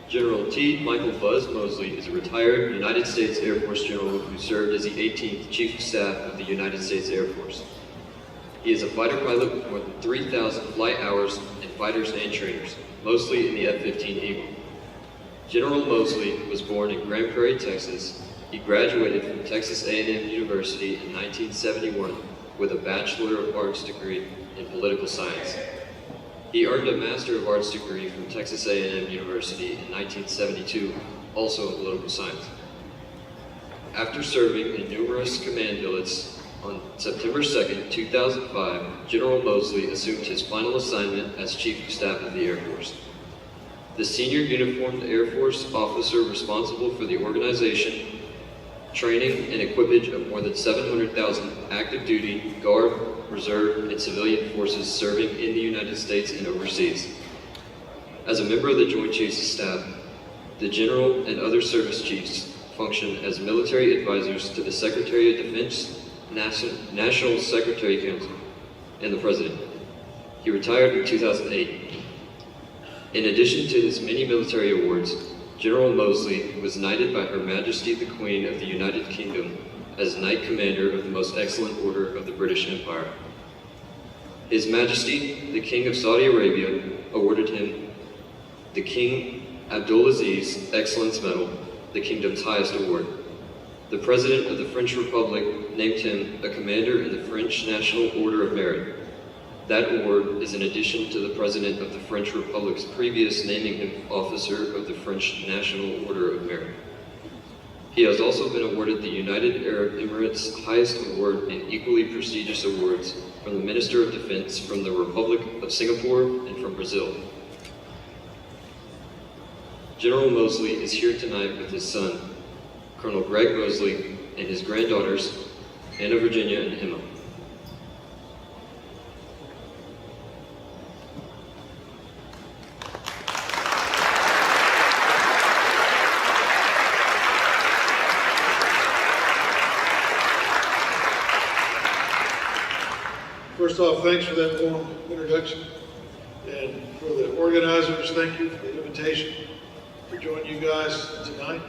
General T. Michael Buzz Moseley is a retired United States Air Force general who served as the 18th Chief of Staff of the United States Air Force. He is a fighter pilot with more than 3,000 flight hours and fighters and trainers, mostly in the F-15 Eagle. General Moseley was born in Grand Prairie, Texas. He graduated from Texas A&M University in 1971 with a Bachelor of Arts degree in political science. He earned a Master of Arts degree from Texas A&M University in 1972, also in political science. After serving in numerous command billets, on September 2nd, 2005, General Moseley assumed his final assignment as Chief of Staff of the Air Force. The senior uniformed Air Force officer responsible for the organization, training, and equipage of more than 700,000 active duty, Guard, Reserve, and civilian forces serving in the United States and overseas. As a member of the Joint Chiefs of Staff, the General and other service chiefs function as military advisors to the Secretary of Defense, National Secretary Council, and the President. He retired in 2008. In addition to his many military awards, General Moseley was knighted by Her Majesty the Queen of the United Kingdom as Knight Commander of the Most Excellent Order of the British Empire. His Majesty, the King of Saudi Arabia, awarded him the King Abdulaziz Excellence Medal, the kingdom's highest award. The President of the French Republic named him a Commander in the French National Order of Merit. That award is in addition to the President of the French Republic's previous naming him Officer of the French National Order of Merit. He has also been awarded the United Arab Emirates' highest award and equally prestigious awards from the Minister of Defense from the Republic of Singapore and from Brazil. General Moseley is here tonight with his son, Colonel Greg Moseley, and his granddaughters, Anna Virginia and Emma. First off, thanks for that warm introduction. And for the organizers, thank you for the invitation for joining you guys tonight.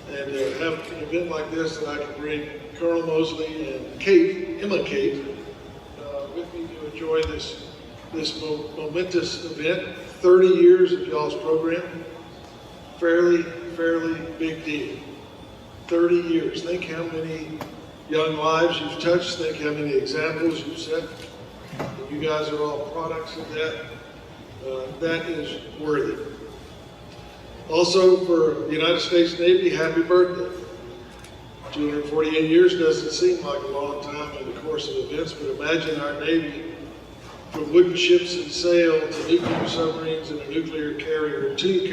And have an event like this that I can bring Colonel Moseley and Emma Kate, with me to enjoy this momentous event. 30 years of y'all's program, fairly big deal. 30 years. Think how many young lives you've touched. Think how many examples you've set. And you guys are all products of that. That is worthy. Also, for the United States Navy, happy birthday. 248 years doesn't seem like a long time in the course of events, but imagine our Navy from wooden ships and sail to nuclear submarines and a nuclear carrier, two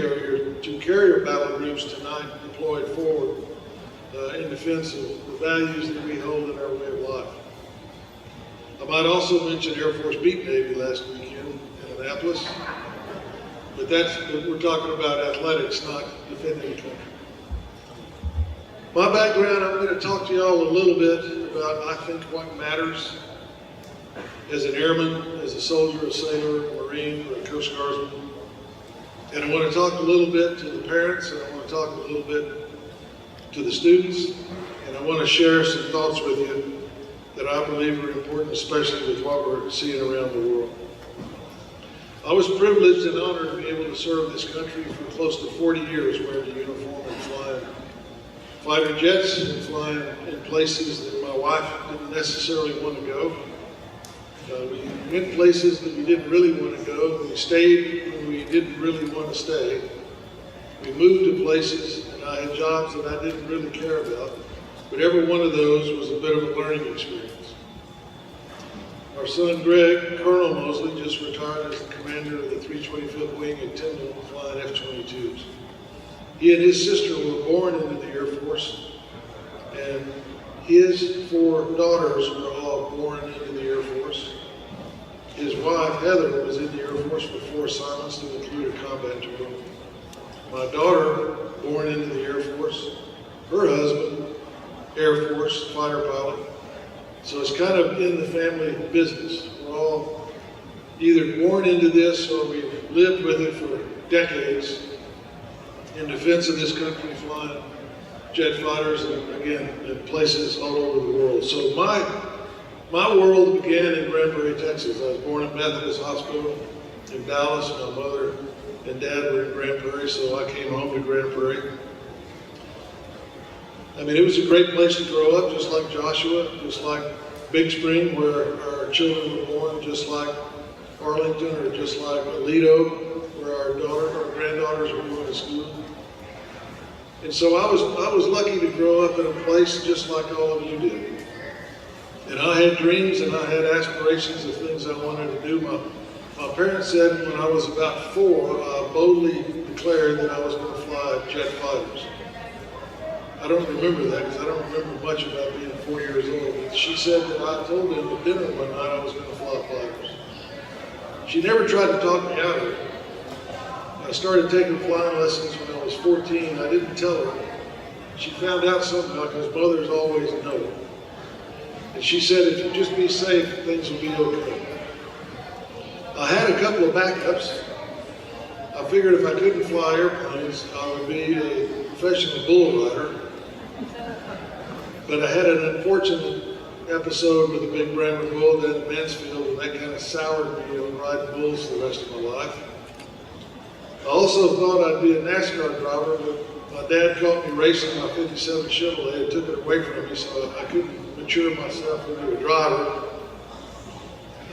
carrier battle groups tonight deployed forward in defense of the values that we hold in our way of life. I might also mention Air Force beat Navy last weekend in Annapolis, but we're talking about athletics, not defending the country. My background, I'm going to talk to y'all a little bit about, I think, what matters as an airman, as a soldier, a sailor, a Marine, or a Coast Guardsman. And I want to talk a little bit to the parents, and I want to talk a little bit to the students, and I want to share some thoughts with you that I believe are important, especially with what we're seeing around the world. I was privileged and honored to be able to serve this country for close to 40 years wearing the uniform and flying fighter jets and flying in places that my wife didn't necessarily want to go. We went places that we didn't really want to go. We stayed when we didn't really want to stay. We moved to places, and I had jobs that I didn't really care about, but every one of those was a bit of a learning experience. Our son Greg, Colonel Moseley, just retired as the commander of the 325th Wing at Tyndall, flying F-22s. He and his sister were born into the Air Force, and his 4 daughters were all born into the Air Force. His wife, Heather, was in the Air Force for 4 assignments to include a combat tour. My daughter, born into the Air Force, her husband, Air Force, fighter pilot. So it's kind of in the family business. We're all either born into this or we've lived with it for decades in defense of this country, flying jet fighters, and again, in places all over the world. So my world began in Grand Prairie, Texas. I was born at Methodist Hospital in Dallas. My mother and dad were in Grand Prairie, so I came home to Grand Prairie. I mean, it was a great place to grow up, just like Joshua, just like Big Spring, where our children were born, just like Arlington, or just like Aledo, where our granddaughters were going to school. And so I was lucky to grow up in a place just like all of you did. And I had dreams and I had aspirations of things I wanted to do. My parents said when I was about 4, I boldly declared that I was going to fly jet fighters. I don't remember that because I don't remember much about being 4 years old. But she said that I told them at dinner one night I was going to fly fighters. She never tried to talk me out of it. I started taking flying lessons when I was 14. I didn't tell her. She found out somehow because mothers always know. And she said, if you just be safe, things will be okay. I had a couple of backups. I figured if I couldn't fly airplanes, I would be a professional bull rider. But I had an unfortunate episode with a big Brahman bull down in Mansfield, and that kind of soured me on riding bulls for the rest of my life. I also thought I'd be a NASCAR driver, but my dad caught me racing my 57 Chevrolet and took it away from me, so I couldn't mature myself into a driver.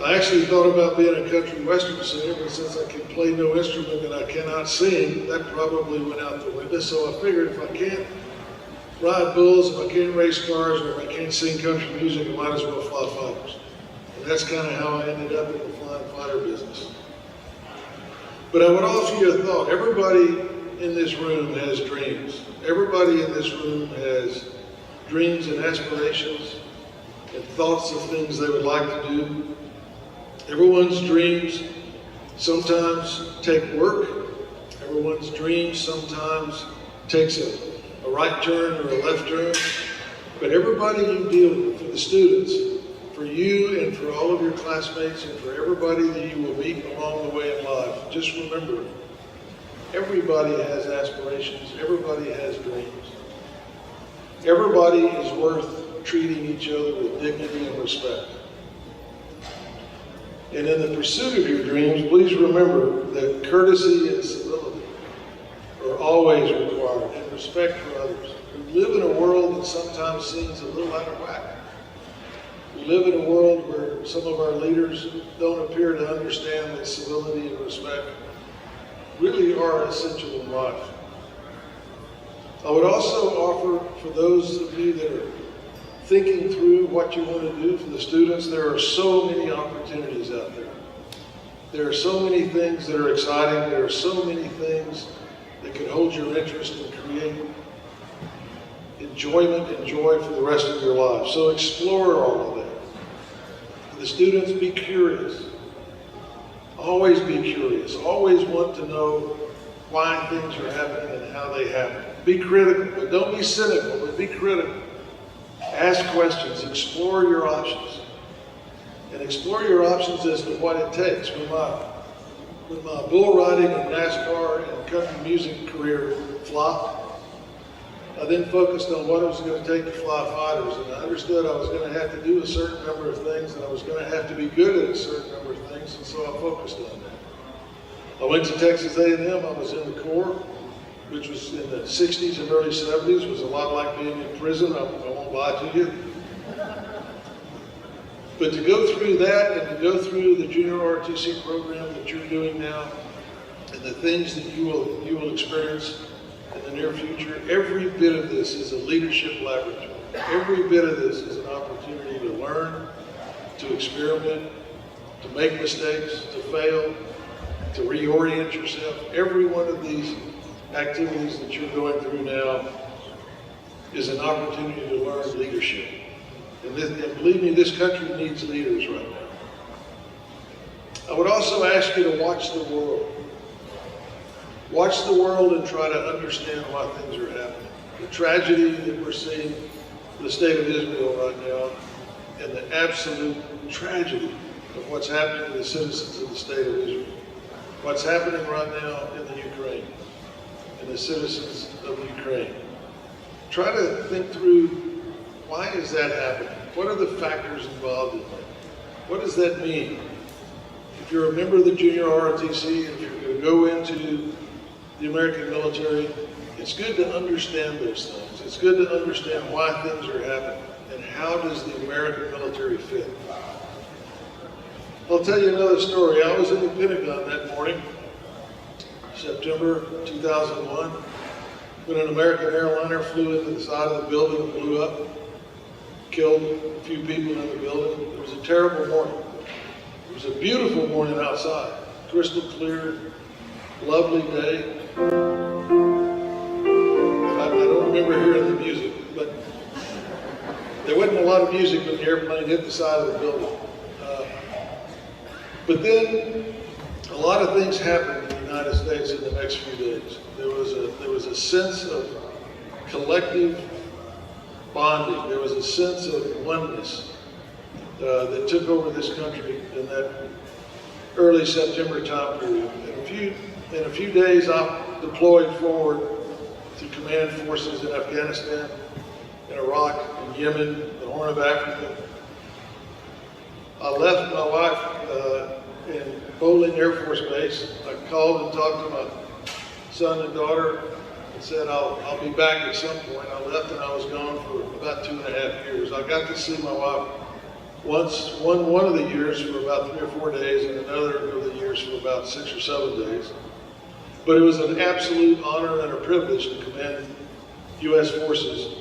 I actually thought about being a country western singer, but since I can play no instrument and I cannot sing, that probably went out the window. So I figured if I can't ride bulls, if I can't race cars, or if I can't sing country music, I might as well fly fighters. And that's kind of how I ended up in the flying fighter business. But I would offer you a thought. Everybody in this room has dreams. Everybody in this room has dreams and aspirations and thoughts of things they would like to do. Everyone's dreams sometimes take work. Everyone's dreams sometimes takes a right turn or a left turn. But everybody you deal with, for the students, for you and for all of your classmates and for everybody that you will meet along the way in life, just remember, everybody has aspirations. Everybody has dreams. Everybody is worth treating each other with dignity and respect. And in the pursuit of your dreams, please remember that courtesy and civility are always required, and respect for others. We live in a world that sometimes seems a little out of whack. We live in a world where some of our leaders don't appear to understand that civility and respect really are essential in life. I would also offer, for those of you that are thinking through what you want to do for the students, there are so many opportunities out there. There are so many things that are exciting. There are so many things that can hold your interest and create enjoyment and joy for the rest of your life. So explore all of that. For the students, be curious. Always be curious. Always want to know why things are happening and how they happen. Be critical, but don't be cynical, but be critical. Ask questions, explore your options, and explore your options as to what it takes. When my bull riding and NASCAR and country music career flopped, I then focused on what it was going to take to fly fighters, and I understood I was going to have to do a certain number of things, and I was going to have to be good at a certain number of things, and so I focused on that. I went to Texas A&M. I was in the Corps, which was in the 60s and early 70s. It was a lot like being in prison, I won't lie to you. But to go through that and to go through the Junior ROTC program that you're doing now and the things that you will experience in the near future, every bit of this is a leadership laboratory. Every bit of this is an opportunity to learn, to experiment, to make mistakes, to fail, to reorient yourself. Every one of these activities that you're going through now is an opportunity to learn leadership. And believe me, this country needs leaders right now. I would also ask you to watch the world. Watch the world and try to understand why things are happening. The tragedy that we're seeing in the state of Israel right now, and the absolute tragedy of what's happening to the citizens of the state of Israel. What's happening right now in the Ukraine, and the citizens of Ukraine. Try to think through, why is that happening? What are the factors involved in that? What does that mean? If you're a member of the Junior ROTC, if you're going to go into the American military, it's good to understand those things. It's good to understand why things are happening and how does the American military fit. I'll tell you another story. I was in the Pentagon that morning, September 2001, when an American airliner flew into the side of the building and blew up, killed a few people in the building. It was a terrible morning. It was a beautiful morning outside, crystal clear, lovely day. I don't remember hearing the music, but there wasn't a lot of music when the airplane hit the side of the building. But then a lot of things happened in the United States in the next few days. There was a sense of collective bonding. There was a sense of oneness that took over this country in that early September time period. In a few days, I deployed forward to command forces in Afghanistan, in Iraq, in Yemen, the Horn of Africa. I left my wife in Bowling Air Force Base. I called and talked to my son and daughter and said, I'll be back at some point. I left and I was gone for about 2.5 years. I got to see my wife one of the years for about 3 or 4 days and another of the years for about 6 or 7 days. But it was an absolute honor and a privilege to command U.S. forces,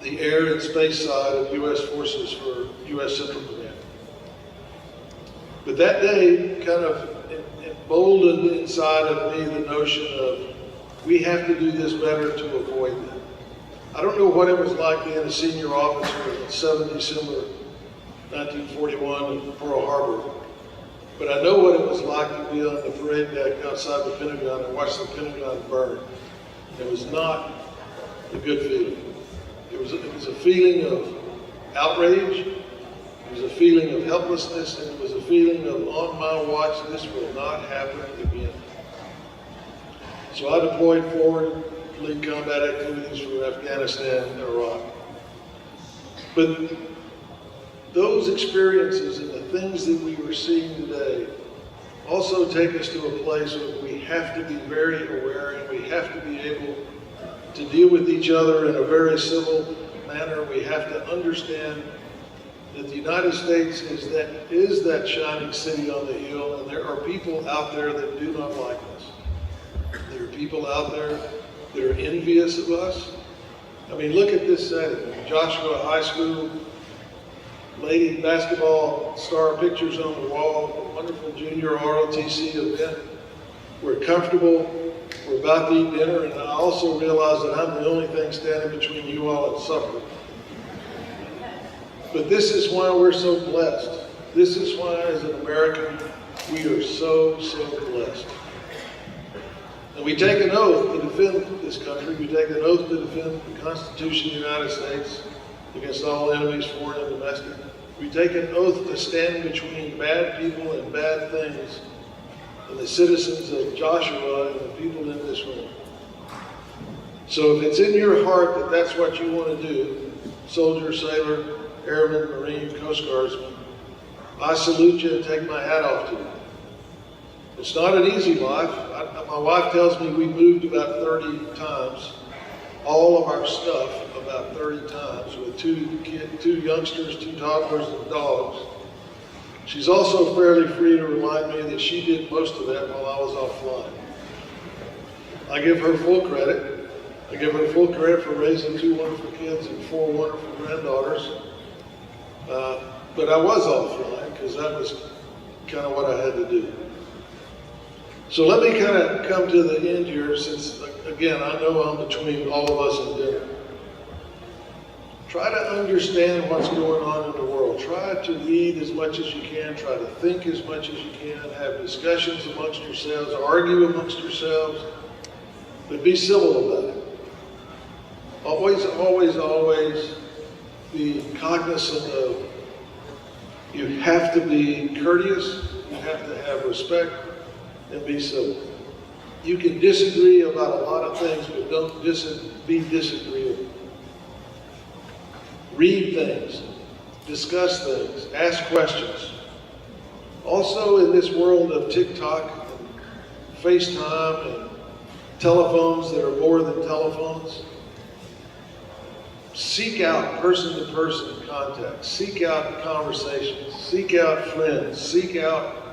the air and space side of U.S. forces for U.S. Central Command. But that day kind of emboldened inside of me the notion of we have to do this better to avoid that. I don't know what it was like being a senior officer on 7 December 1941 in Pearl Harbor, but I know what it was like to be on the parade deck outside the Pentagon and watch the Pentagon burn. It was not a good feeling. It was a feeling of outrage. It was a feeling of helplessness, and it was a feeling of, on my watch, this will not happen again. So I deployed forward to lead combat activities for Afghanistan and Iraq. But those experiences and the things that we were seeing today also take us to a place where we have to be very aware and we have to be able to deal with each other in a very civil manner. We have to understand that the United States is that shining city on the hill, and there are people out there that do not like us. There are people out there that are envious of us. I mean, look at this setting. Joshua High School, lady basketball star pictures on the wall, a wonderful junior ROTC event. We're comfortable, we're about to eat dinner, and I also realize that I'm the only thing standing between you all and supper. But this is why we're so blessed. This is why, as an American, we are so, so blessed. And we take an oath to defend this country. We take an oath to defend the Constitution of the United States against all enemies, foreign and domestic. We take an oath to stand between bad people and bad things and the citizens of Joshua and the people in this room. So if it's in your heart that that's what you want to do, soldier, sailor, airman, Marine, Coast Guardsman, I salute you and take my hat off to you. It's not an easy life. My wife tells me we moved about 30 times, all of our stuff about 30 times with two youngsters, 2 toddlers, and dogs. She's also fairly free to remind me that she did most of that while I was off flying. I give her full credit. I give her full credit for raising 2 wonderful kids and 4 wonderful granddaughters. But I was off flying because that was kind of what I had to do. So let me kind of come to the end here, since, again, I know I'm between all of us and dinner. Try to understand what's going on in the world. Try to read as much as you can. Try to think as much as you can. Have discussions amongst yourselves. Argue amongst yourselves. But be civil about it. Always, always, always be cognizant of, you have to be courteous. You have to have respect. And be civil. You can disagree about a lot of things, but don't be disagreeable. Read things, discuss things, ask questions. Also, in this world of TikTok and FaceTime and telephones that are more than telephones, seek out person-to-person contact, seek out conversations, seek out friends, seek out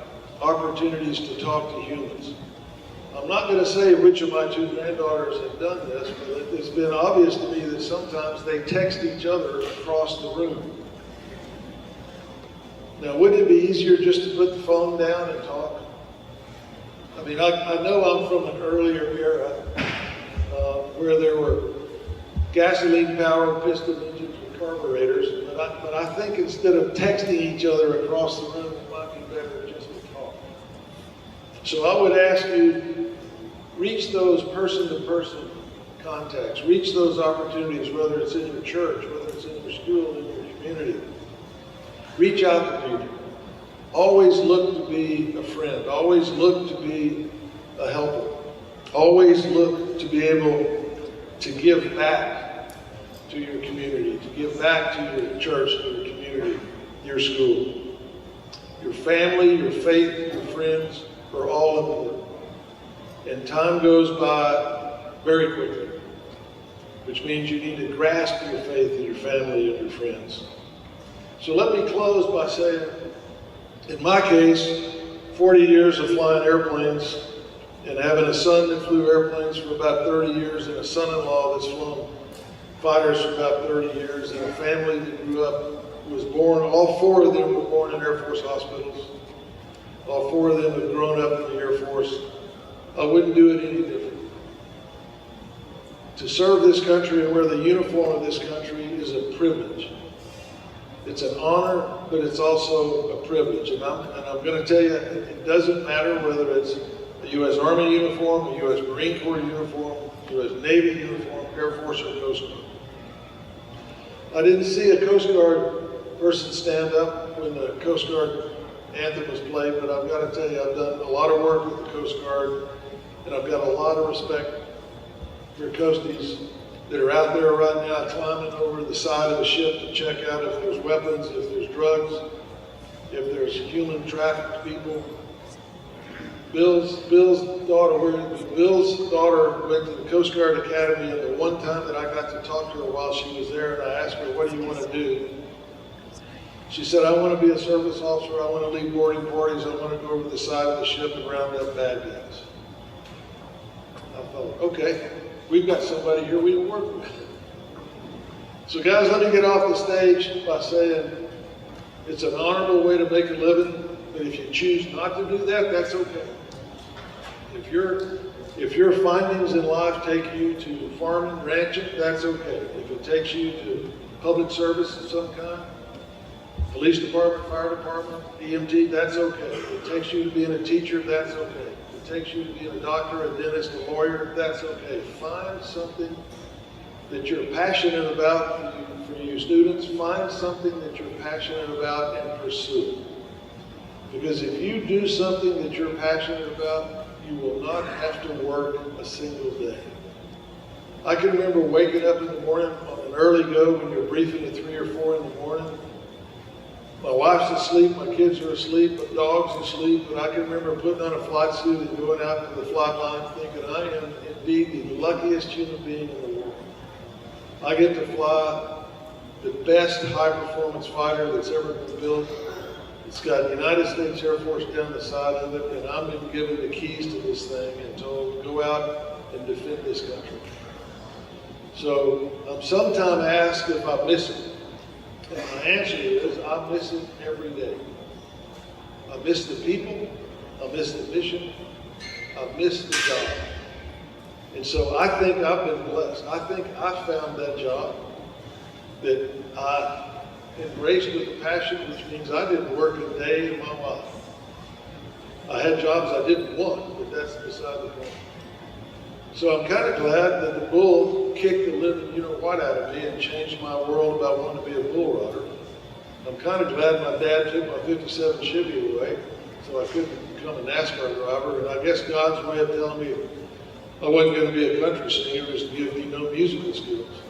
opportunities to talk to humans. I'm not going to say which of my two granddaughters have done this, but it's been obvious to me that sometimes they text each other across the room. Now, wouldn't it be easier just to put the phone down and talk? I mean, I know I'm from an earlier era where there were gasoline-powered piston engines with carburetors, but I think instead of texting each other across the room, it might be better just to talk. So I would ask you, reach those person-to-person contacts, reach those opportunities, whether it's in your church, whether it's in your school, in your community. Reach out to people. Always look to be a friend. Always look to be a helper. Always look to be able to give back to your community, to give back to your church, to your community, your school. Your family, your faith, your friends are all important. And time goes by very quickly, which means you need to grasp your faith in your family and your friends. So let me close by saying, in my case, 40 years of flying airplanes and having a son that flew airplanes for about 30 years and a son-in-law that's flown fighters for about 30 years and a family that grew up, was born, all four of them were born in Air Force hospitals. All four of them have grown up in the Air Force. I wouldn't do it any different. To serve this country and wear the uniform of this country is a privilege. It's an honor, but it's also a privilege. And I'm going to tell you, it doesn't matter whether it's a U.S. Army uniform, a U.S. Marine Corps uniform, U.S. Navy uniform, Air Force, or Coast Guard. I didn't see a Coast Guard person stand up when the Coast Guard anthem was played, but I've got to tell you, I've done a lot of work with the Coast Guard, and I've got a lot of respect for Coasties that are out there right now climbing over the side of a ship to check out if there's weapons, if there's drugs, if there's human trafficked people. Bill's daughter went to the Coast Guard Academy, and the one time that I got to talk to her while she was there, and I asked her, what do you want to do? She said, I want to be a service officer, I want to lead boarding parties, I want to go over the side of the ship and round up bad guys. I thought, okay, we've got somebody here we can work with. So guys, let me get off the stage by saying it's an honorable way to make a living, but if you choose not to do that, that's okay. If your findings in life take you to farming, ranching, that's okay. If it takes you to public service of some kind, police department, fire department, EMT, that's okay. If it takes you to being a teacher, that's okay. If it takes you to being a doctor, a dentist, a lawyer, that's okay. Find something that you're passionate about for you students. Find something that you're passionate about and pursue it. Because if you do something that you're passionate about, you will not have to work a single day. I can remember waking up in the morning on an early go when you're briefing at 3 or 4 in the morning. My wife's asleep, my kids are asleep, my dog's asleep, but I can remember putting on a flight suit and going out to the flight line thinking I am indeed the luckiest human being in the world. I get to fly the best high-performance fighter that's ever been built. It's got United States Air Force down the side of it, and I'm been given the keys to this thing and told, go out and defend this country. So I'm sometimes asked if I miss it. And my answer is, I miss it every day. I miss the people, I miss the mission, I miss the job. And so I think I've been blessed. I think I found that job that I embraced with a passion, which means I didn't work a day in my life. I had jobs I didn't want, but that's beside the point. So I'm kind of glad that the bull kicked the living you-know-what out of me and changed my world about wanting to be a bull rider. I'm kind of glad my dad took my 57 Chevy away, so I couldn't become a NASCAR driver, and I guess God's way of telling me I wasn't going to be a country singer was to give me no musical skills.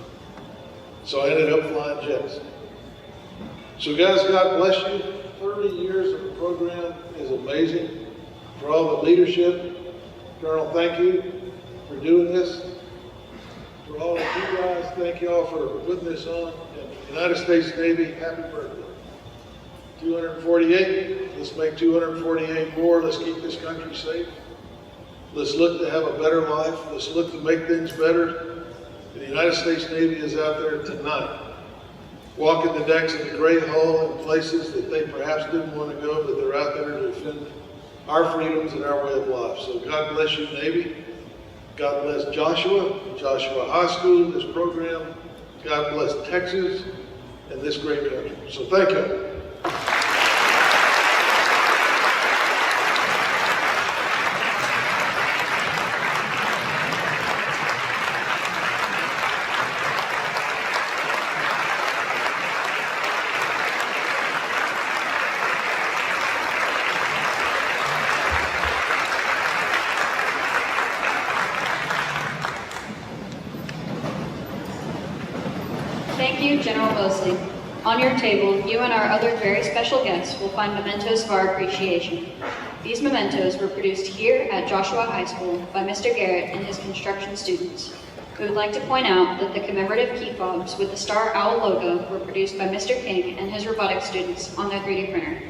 So I ended up flying jets. So guys, God bless you. 30 years of the program is amazing. For all the leadership, Colonel, thank you for doing this. For all of you guys, thank you all for putting this on. And United States Navy, happy birthday. 248, let's make 248 more. Let's keep this country safe. Let's look to have a better life. Let's look to make things better. And the United States Navy is out there tonight, walking the decks of the Great Hull in places that they perhaps didn't want to go, but they're out there to defend our freedoms and our way of life. So God bless you, Navy. God bless Joshua High School, this program. God bless Texas and this great country. So thank you. Thank you, General Moseley. On your table, you and our other very special guests will find mementos of our appreciation. These mementos were produced here at Joshua High School by Mr. Garrett and his construction students. We would like to point out that the commemorative key fobs with the Star Owl logo were produced by Mr. King and his robotics students on their 3D printer.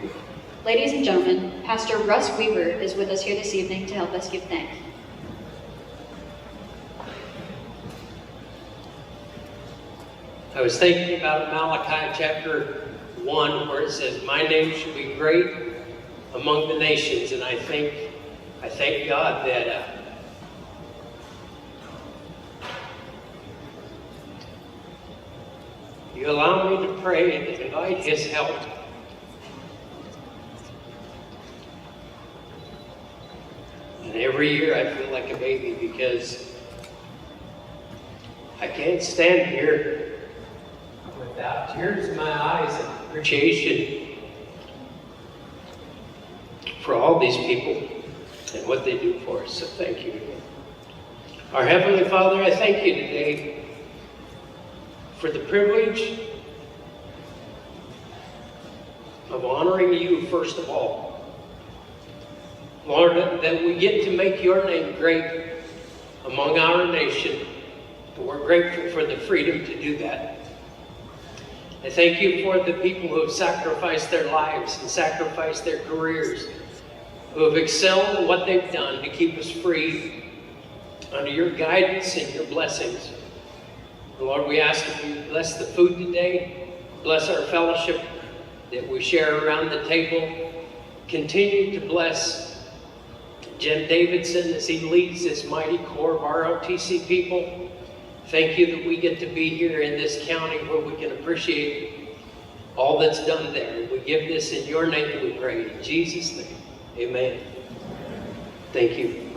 Ladies and gentlemen, Pastor Russ Weaver is with us here this evening to help us give thanks. I was thinking about Malachi chapter 1 where it says, "My name should be great among the nations," and I thank God that you allow me to pray and to invite His help. And every year I feel like a baby because I can't stand here without tears in my eyes and appreciation for all these people and what they do for us. So thank you. Our Heavenly Father, I thank you today for the privilege of honoring you first of all. Lord, that we get to make your name great among our nation. We're grateful for the freedom to do that. I thank you for the people who have sacrificed their lives and sacrificed their careers, who have excelled in what they've done to keep us free under your guidance and your blessings. Lord, we ask that you bless the food today, bless our fellowship that we share around the table. Continue to bless Jim Davidson as he leads this mighty core of our ROTC people. Thank you that we get to be here in this county where we can appreciate all that's done there. We give this in your name we pray. In Jesus' name, amen. Thank you.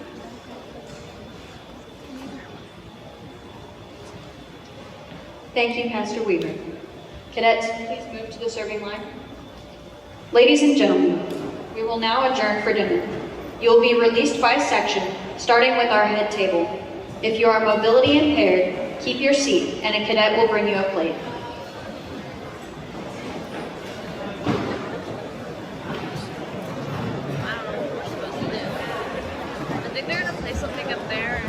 Thank you, Pastor Weaver. Cadets, please move to the serving line. Ladies and gentlemen, we will now adjourn for dinner. You will be released by section, starting with our head table. If you are mobility impaired, keep your seat and a cadet will bring you a plate. I think they're gonna play something up there.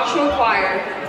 Joshua Choir.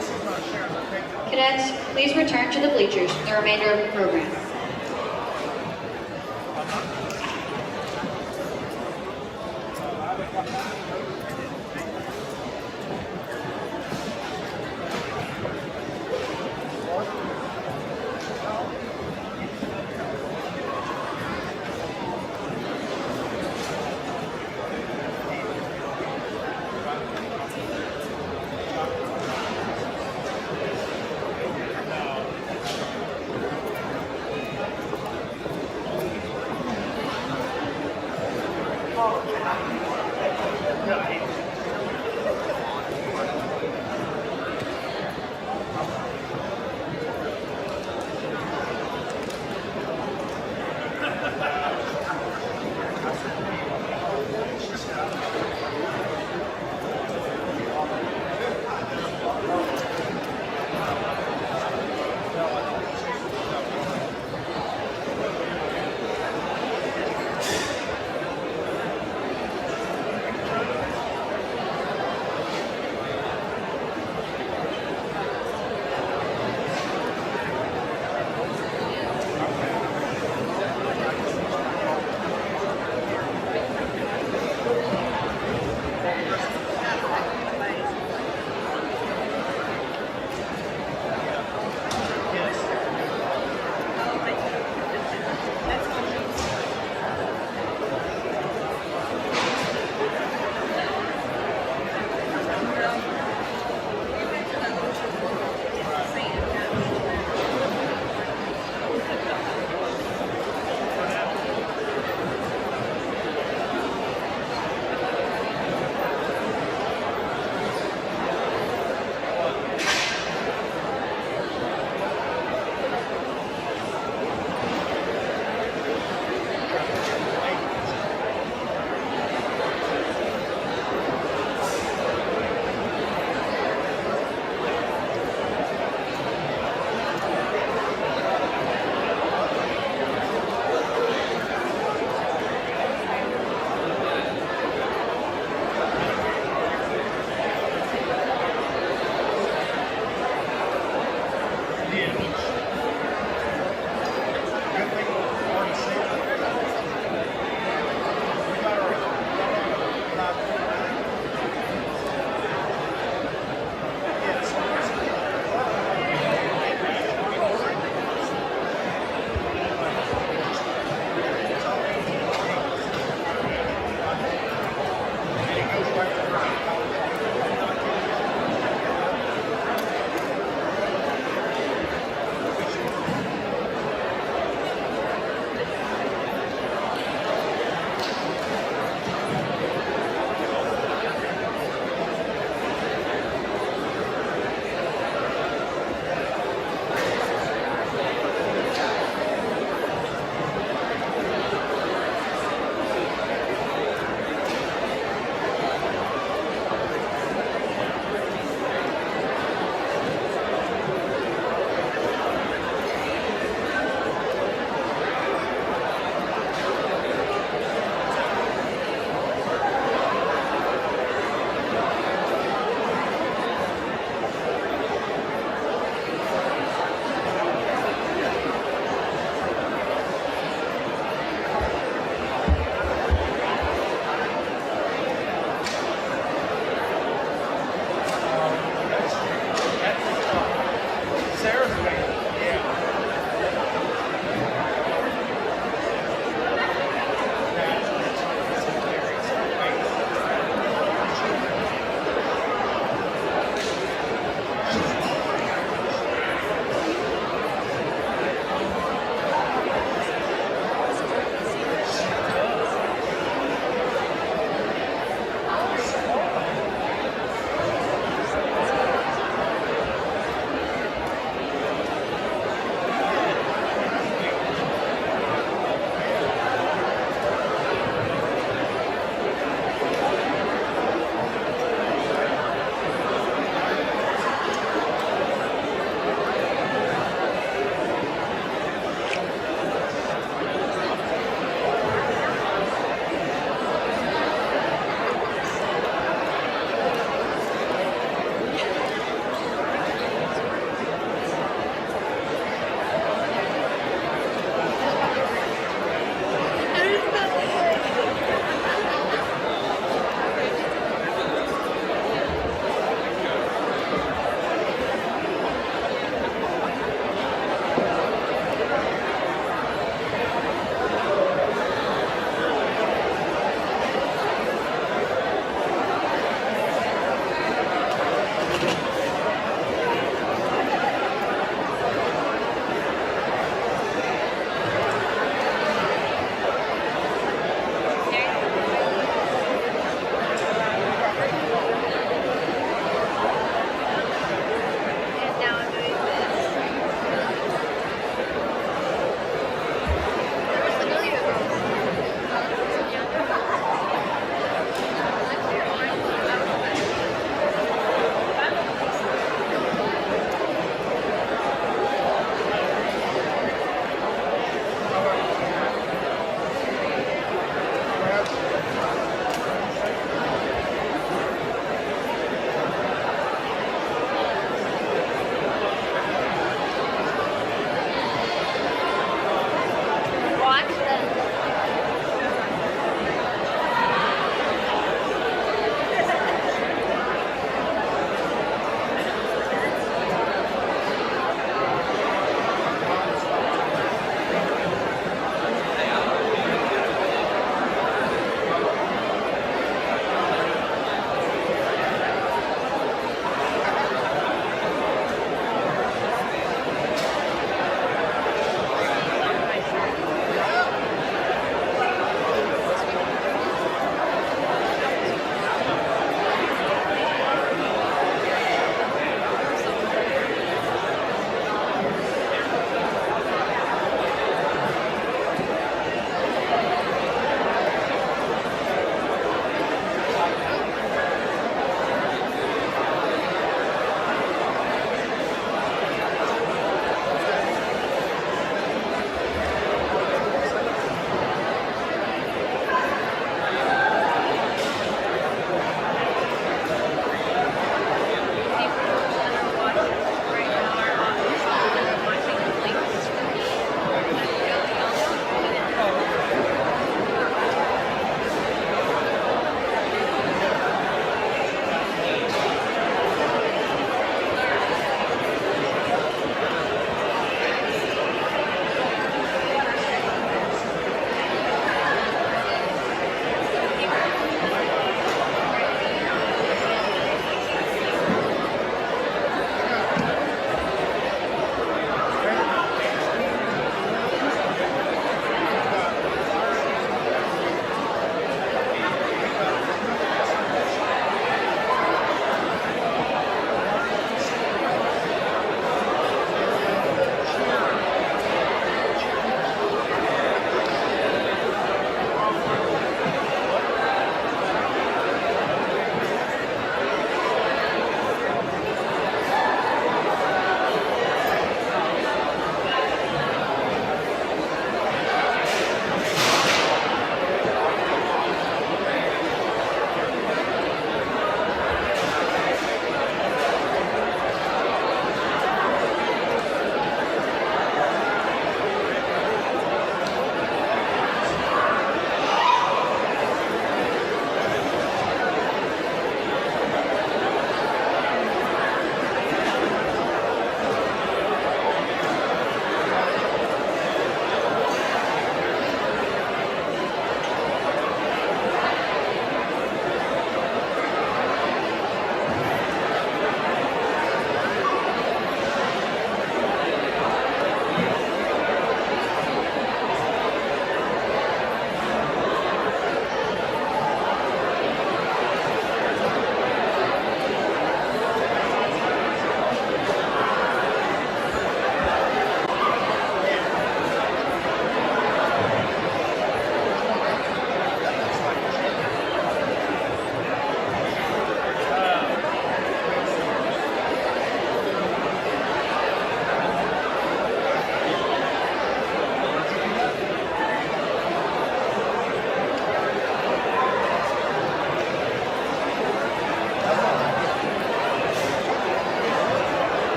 Cadets, please return to the bleachers for the remainder of the program.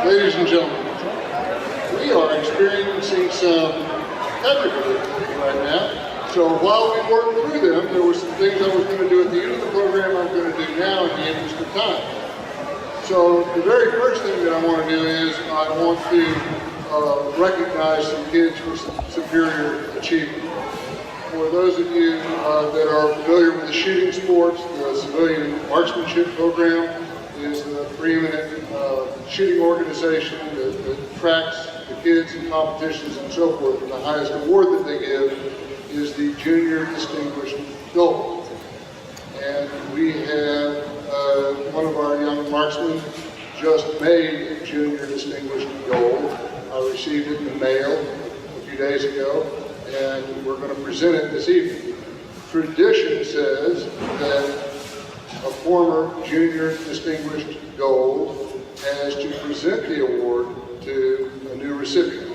Ladies and gentlemen, we are experiencing some technical difficulties right now. So while we work through them, there were some things I was going to do at the end of the program I'm going to do now in the interest of time. So the very first thing that I want to do is I want to recognize some kids for some superior achievement. For those of you that are familiar with the shooting sports, the civilian marksmanship program is the preeminent shooting organization that tracks the kids in competitions and so forth. And the highest award that they give is the Junior Distinguished Gold. And we have one of our young marksmen just made Junior Distinguished Gold. I received it in the mail a few days ago, and we're going to present it this evening. Tradition says that a former Junior Distinguished Gold has to present the award to a new recipient.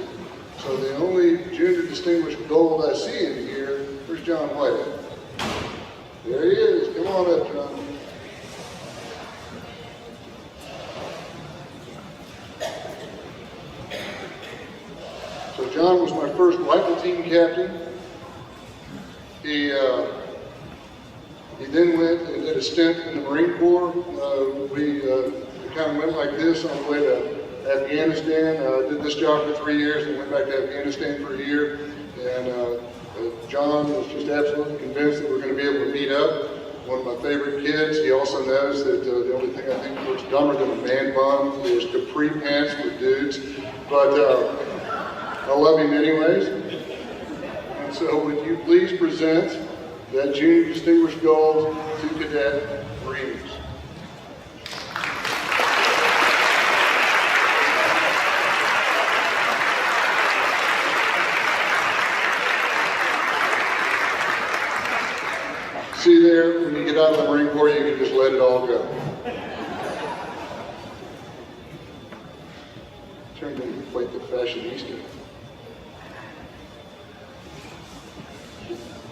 So the only Junior Distinguished Gold I see in here, where's John White at? There he is. Come on up, John. So John was my first rifle team captain. He then went and did a stint in the Marine Corps. We kind of went like this on the way to Afghanistan. Did this job for 3 years and went back to Afghanistan for a year. And John was just absolutely convinced that we're going to be able to meet up. One of my favorite kids. He also knows that the only thing I think looks dumber than a man bun is capri pants with dudes. But I love him anyways. And so would you please present that Junior Distinguished Gold to Cadet Marines. See there, when you get out of the Marine Corps, you can just let it all go. Turned into quite the fashionista.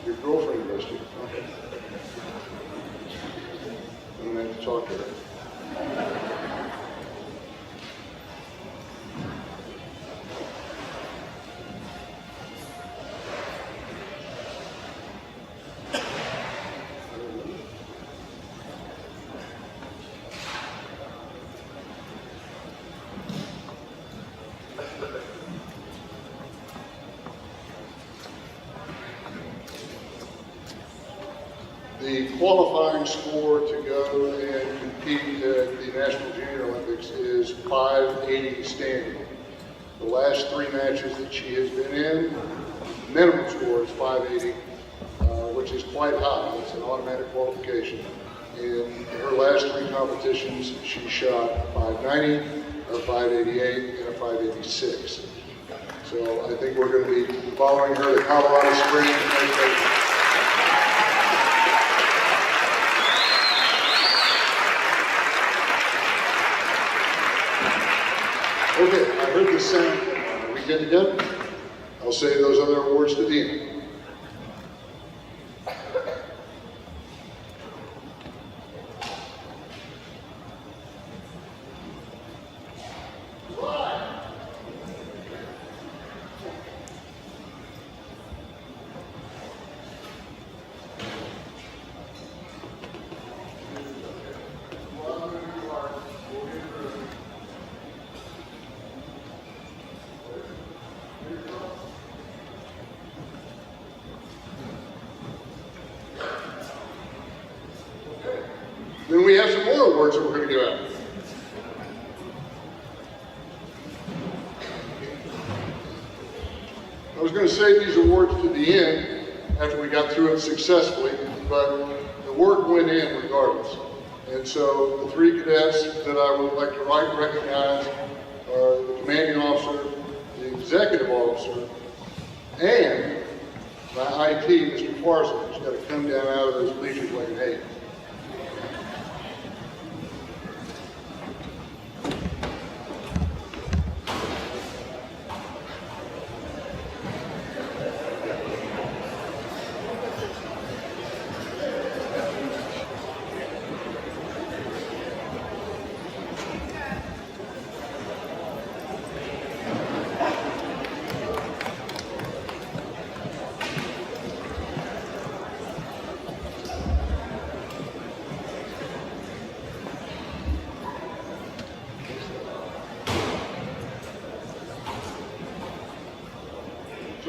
Your girlfriend arrested you. Okay. I'm going to have to talk to her. The qualifying score to go and compete at the National Junior Olympics is 580 standing. The last 3 matches that she has been in, minimum score is 580, which is quite high. It's an automatic qualification. In her last 3 competitions, she shot 590, a 588, and a 586. So I think we're going to be following her to Colorado Springs. Okay, I heard the sound. Are we good to go? I'll save those other awards to the end. Then we have some more awards that we're going to give out. I was going to save these awards to the end after we got through it successfully, but the work went in regardless. And so the 3 cadets that I would like to recognize are the commanding officer, the executive officer, and my IT, Mr. Farson, who's got to come down out of those bleachers like an 8.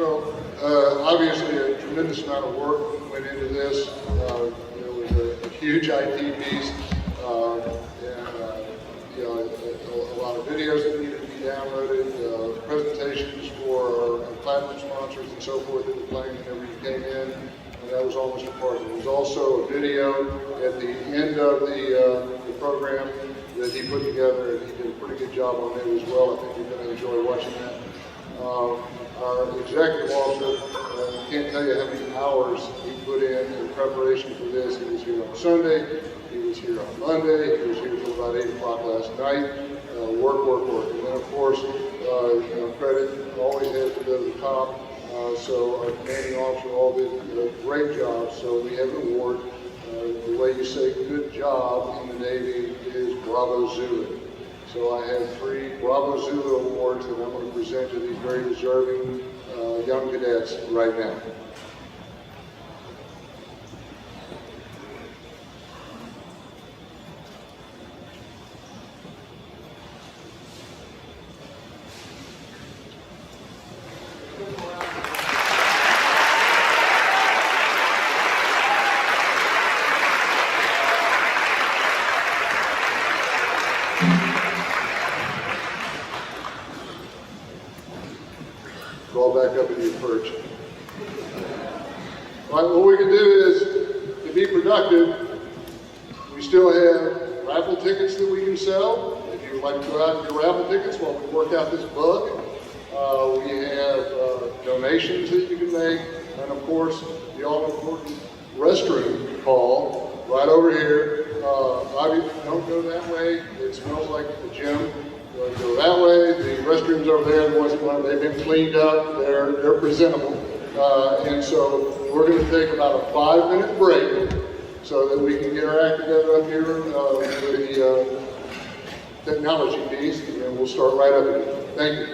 So obviously a tremendous amount of work went into this. It was a huge IT piece, you know, a lot of videos that needed to be downloaded, presentations for our platinum sponsors and so forth that were playing whenever you came in. And that was almost a part of it. There was also a video at the end of the program that he put together, and he did a pretty good job on it as well. I think you're going to enjoy watching that. Our executive officer, can't tell you how many hours he put in preparation for this. He was here on Sunday, he was here on Monday, he was here till about 8 o'clock last night. Work. And then of course, you know, credit always has to go to the top. So our commanding officer all did a great job. So we have an award. The way you say good job in the Navy is Bravo Zulu. So I have 3 Bravo Zulu awards that I'm going to present to these very deserving young cadets right now. Crawl back up into your perch. All right, what we can do is, to be productive, we still have raffle tickets that we can sell. If you would like to go out and get raffle tickets while we work out this bug. We have donations that you can make, and of course, the all-important restroom call right over here. Obviously, don't go that way. It smells like the gym. Go that way. The restrooms over there, they've been cleaned up. They're presentable. And so we're going to take about a 5-minute break so that we can get our act together up here with the technology piece, and then we'll start right up again. Thank you.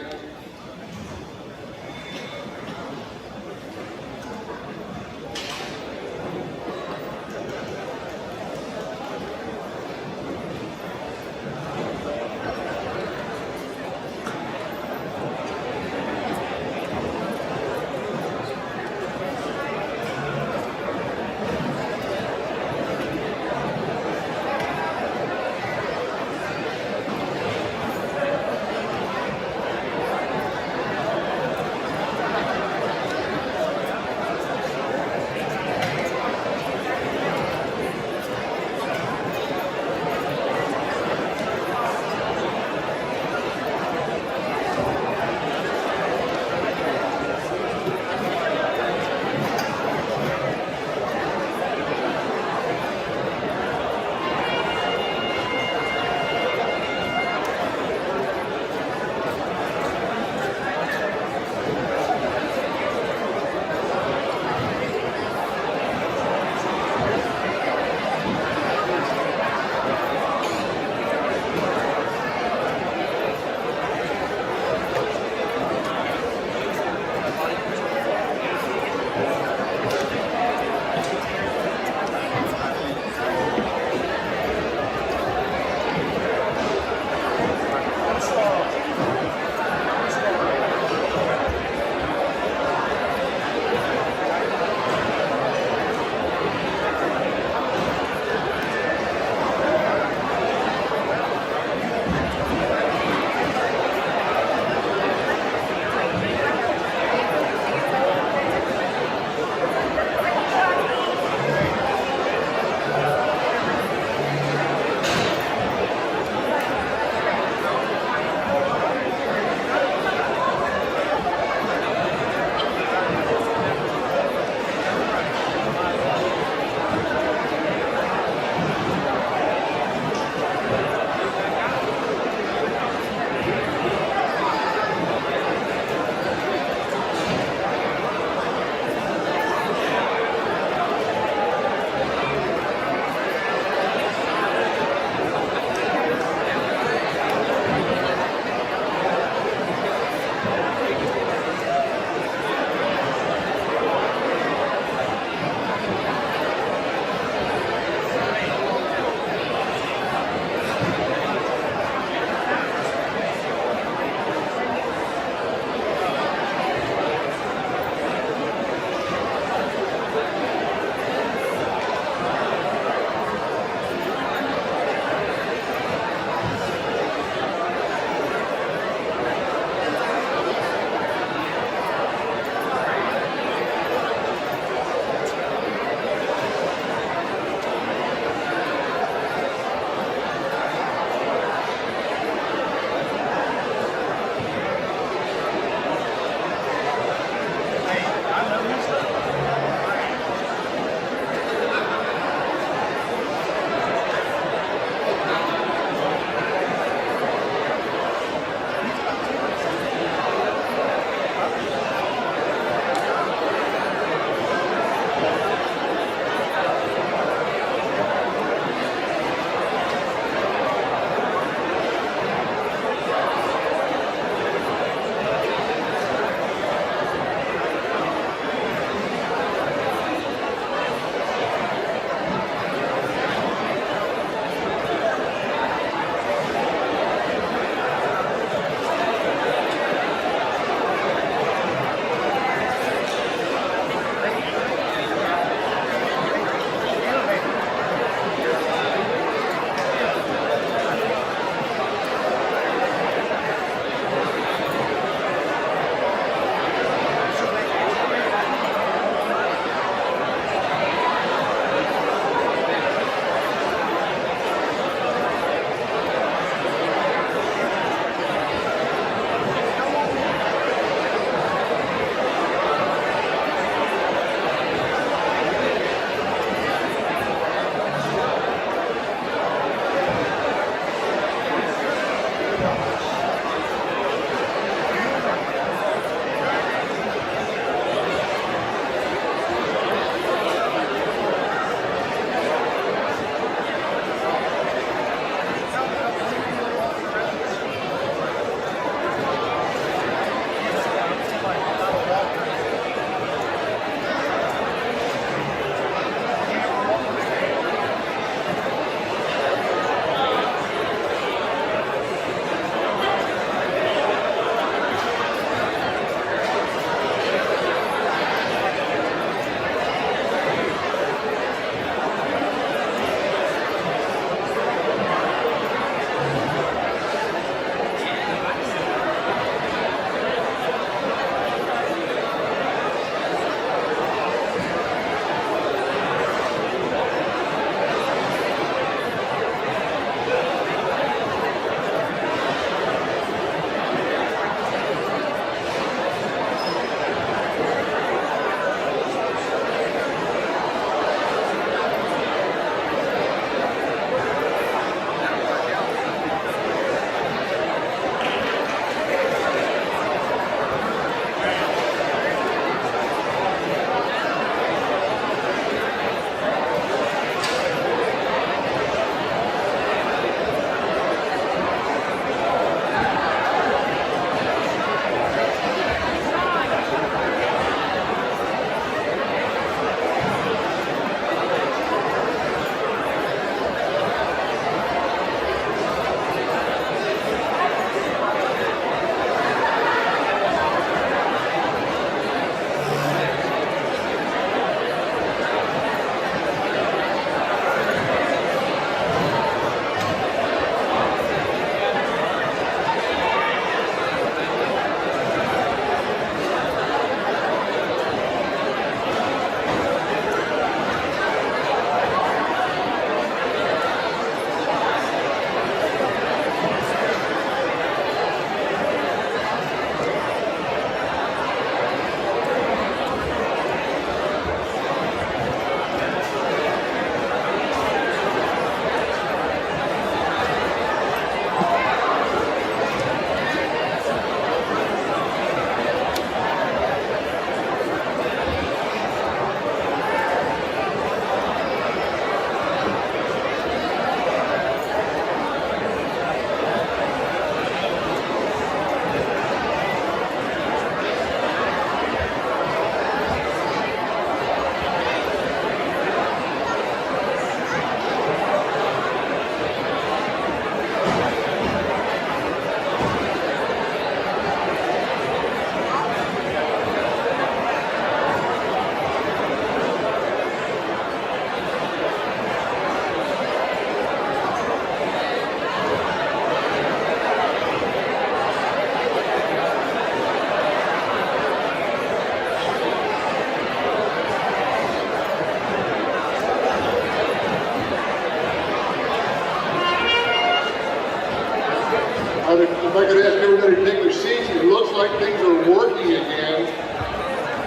everybody to take their seats. It looks like things are working again.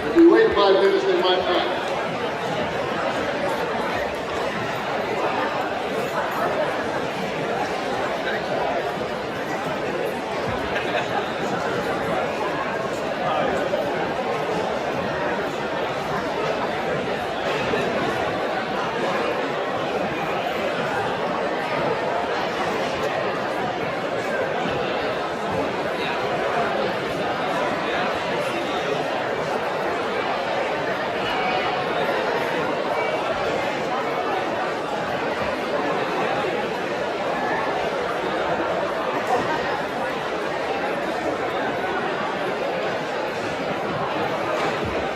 If we wait 5 minutes, they might not.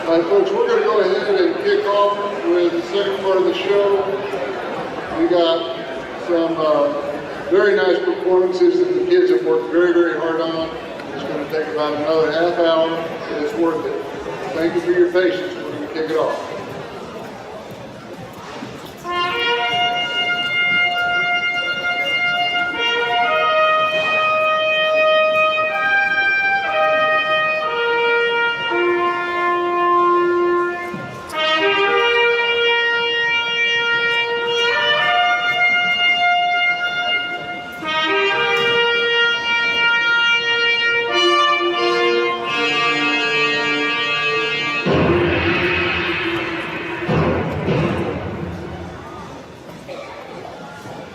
All right, folks, we're going to go ahead and kick off with the second part of the show. We got some very nice performances that the kids have worked very, very hard on. It's going to take about another half hour, but it's worth it. Thank you for your patience. We're going to kick it off.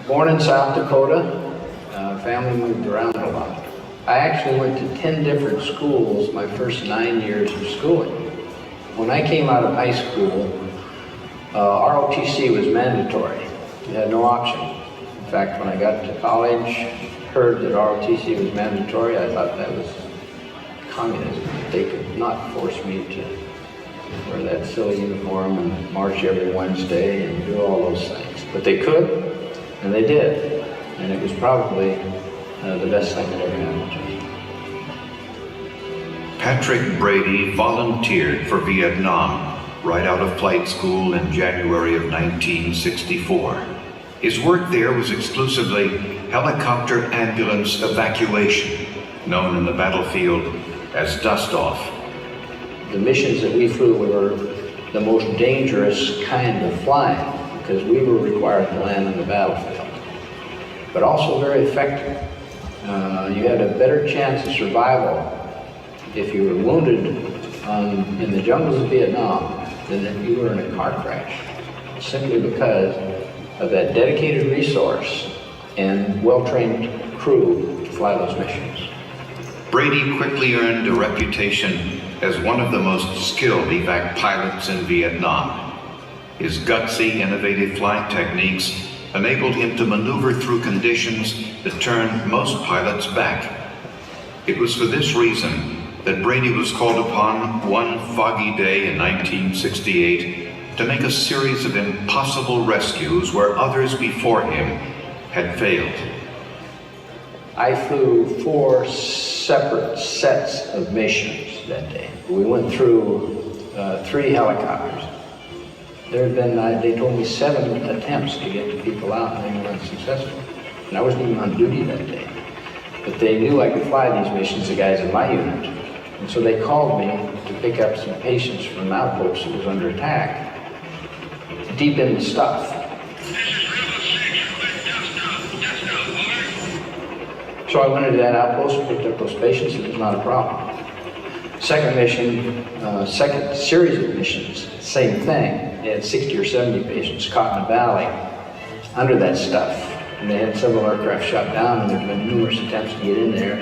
Born in South Dakota, family moved around a lot. I actually went to 10 different schools my first 9 years of schooling. When I came out of high school, ROTC was mandatory. You had no option. In fact, when I got to college, heard that ROTC was mandatory, I thought that was communism. They could not force me to wear that silly uniform and march every Wednesday and do all those things. But they could. And they did, and it was probably the best thing that ever happened to me. Patrick Brady volunteered for Vietnam right out of flight school in January of 1964. His work there was exclusively helicopter ambulance evacuation, known in the battlefield as dust-off. The missions that we flew were the most dangerous kind of flying, because we were required to land on the battlefield, but also very effective. You had a better chance of survival if you were wounded in the jungles of Vietnam than if you were in a car crash, simply because of that dedicated resource and well-trained crew to fly those missions. Brady quickly earned a reputation as one of the most skilled evac pilots in Vietnam. His gutsy, innovative flight techniques enabled him to maneuver through conditions that turned most pilots back. It was for this reason that Brady was called upon one foggy day in 1968 to make a series of impossible rescues where others before him had failed. I flew 4 separate sets of missions that day. We went through 3 helicopters. There had been, they told me, 7 attempts to get the people out, and they were unsuccessful. And I wasn't even on duty that day. But they knew I could fly these missions, the guys in my unit. And so they called me to pick up some patients from an outpost that was under attack, deep in the stuff. So I went into that outpost and picked up those patients, and it was not a problem. Second mission, second series of missions, same thing. They had 60 or 70 patients caught in a valley under that stuff. And they had several aircraft shot down, and there had been numerous attempts to get in there.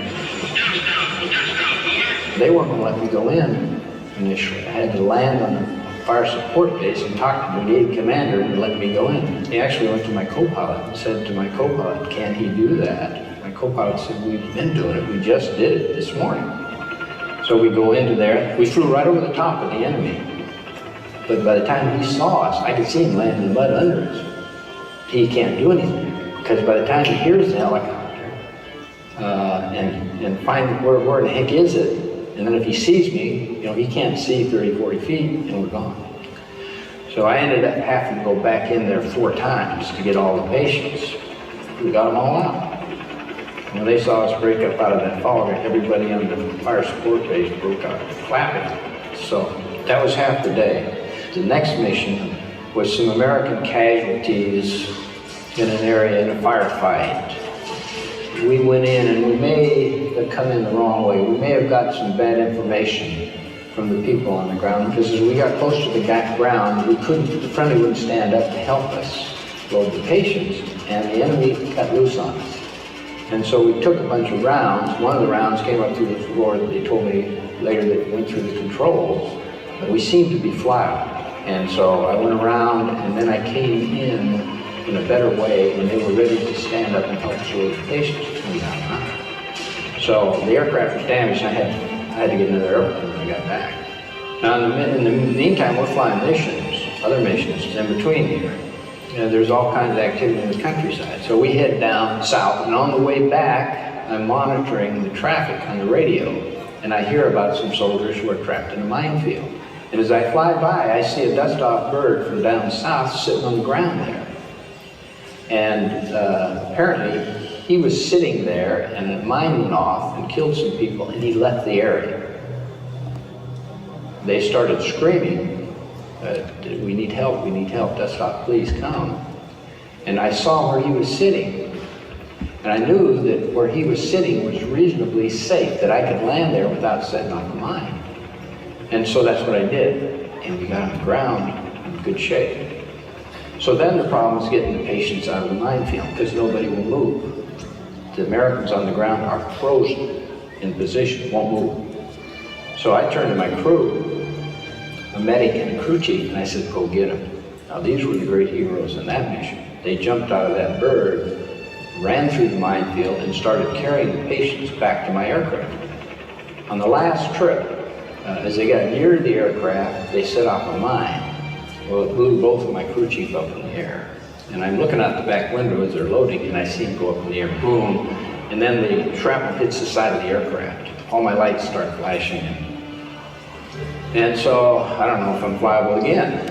They weren't going to let me go in initially. I had to land on the fire support base and talk to the brigade commander and let me go in. He actually went to my co-pilot and said to my co-pilot, "Can he do that?" My co-pilot said, "We've been doing it. We just did it this morning." So we go into there. We flew right over the top of the enemy. But by the time he saw us, I could see him land in the mud under us. He can't do anything, because by the time he hears the helicopter and find where the heck is it, and then if he sees me, he can't see 30, 40 feet, and we're gone. So I ended up having to go back in there 4 times to get all the patients. We got them all out. When they saw us break up out of that fog, everybody on the fire support base broke out clapping. So that was half the day. The next mission was some American casualties in an area in a firefight. We went in, and we may have come in the wrong way. We may have got some bad information from the people on the ground, because as we got close to the ground, the friendly wouldn't stand up to help us load the patients, and the enemy cut loose on us. And so we took a bunch of rounds. One of the rounds came up through the floor. They told me later that it went through the controls, but we seemed to be flat. And so I went around, and then I came in a better way, and they were ready to stand up and help us load the patients. So the aircraft was damaged, and I had to get another airplane when I got back. Now in the meantime, we're flying missions, other missions in between here. There's all kinds of activity in the countryside. So we head down south, and on the way back, I'm monitoring the traffic on the radio, and I hear about some soldiers who are trapped in a minefield. And as I fly by, I see a dust-off bird from down south sitting on the ground there. And apparently, he was sitting there, and a mine went off and killed some people, and he left the area. They started screaming, we need help, dust-off, please come. And I saw where he was sitting, and I knew that where he was sitting was reasonably safe, that I could land there without setting off the mine. And so that's what I did, and we got on the ground in good shape. So then the problem is getting the patients out of the minefield, because nobody will move. The Americans on the ground are frozen in position, won't move. So I turned to my crew, a medic and a crew chief, and I said, go get them. Now these were the great heroes in that mission. They jumped out of that bird, ran through the minefield, and started carrying the patients back to my aircraft. On the last trip, as they got near the aircraft, they set off a mine. Well, it blew both of my crew chief up in the air. And I'm looking out the back window as they're loading, and I see them go up in the air, boom, and then the shrapnel hits the side of the aircraft. All my lights start flashing. And so, I don't know if I'm flyable again,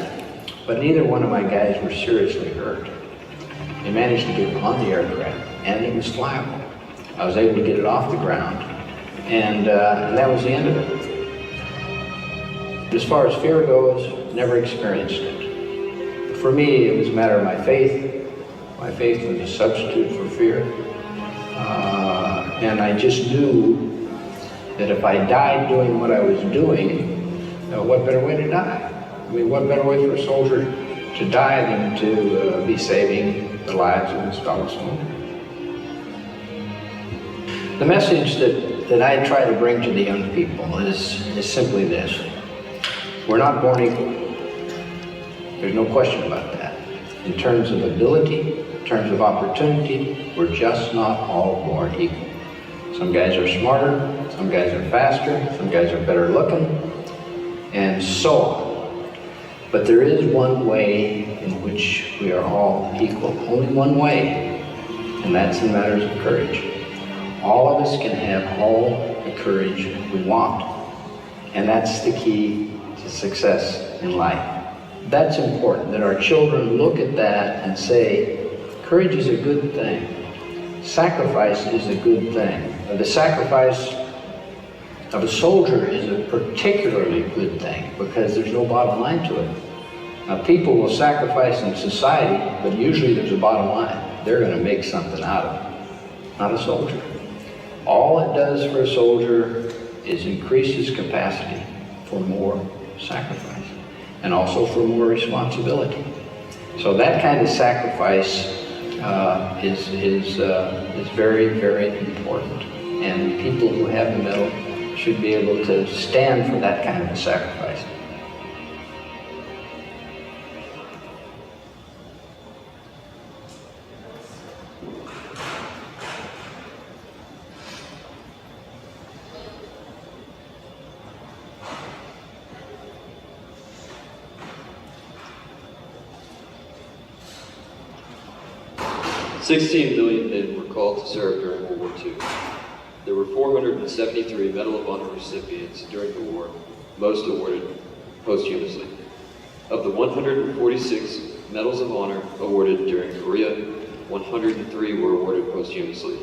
but neither one of my guys were seriously hurt. They managed to get on the aircraft, and it was flyable. I was able to get it off the ground, and that was the end of it. As far as fear goes, never experienced it. For me, it was a matter of my faith. My faith was a substitute for fear. And I just knew that if I died doing what I was doing, what better way to die? I mean, what better way for a soldier to die than to be saving the lives of his fellow soldiers? The message that I try to bring to the young people is simply this. We're not born equal. There's no question about that. In terms of ability, in terms of opportunity, we're just not all born equal. Some guys are smarter, some guys are faster, some guys are better looking, and so on. But there is one way in which we are all equal. Only one way, and that's in matters of courage. All of us can have all the courage we want, and that's the key to success in life. That's important, that our children look at that and say, courage is a good thing. Sacrifice is a good thing. The sacrifice of a soldier is a particularly good thing because there's no bottom line to it. Now, people will sacrifice in society, but usually there's a bottom line. They're going to make something out of it, not a soldier. All it does for a soldier is increase his capacity for more sacrifice and also for more responsibility. So that kind of sacrifice is very, very important. And people who have the medal should be able to stand for that kind of a sacrifice. $16 million men were called to serve during World War II. There were 473 Medal of Honor recipients during the war, most awarded posthumously. Of the 146 Medals of Honor awarded during Korea, 103 were awarded posthumously.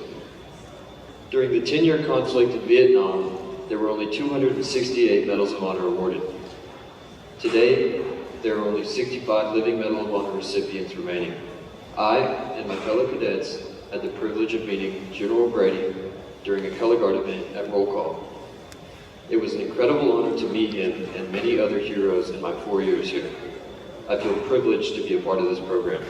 During the 10-year conflict in Vietnam, there were only 268 Medals of Honor awarded. Today, there are only 65 living Medal of Honor recipients remaining. I and my fellow cadets had the privilege of meeting General Brady during a color guard event at Roll Call. It was an incredible honor to meet him and many other heroes in my 4 years here. I feel privileged to be a part of this program.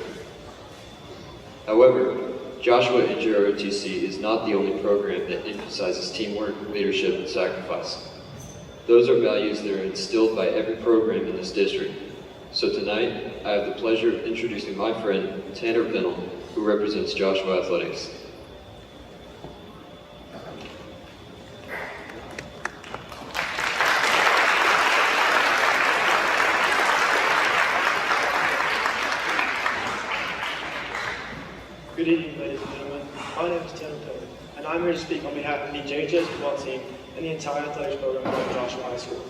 However, Joshua NJROTC is not the only program that emphasizes teamwork, leadership, and sacrifice. Those are values that are instilled by every program in this district. So tonight, I have the pleasure of introducing my friend, Tanner Pennell, who represents Joshua Athletics. Good evening, ladies and gentlemen. My name is Tanner Pennell, and I'm here to speak on behalf of the JHS football team and the entire athletics program at Joshua High School.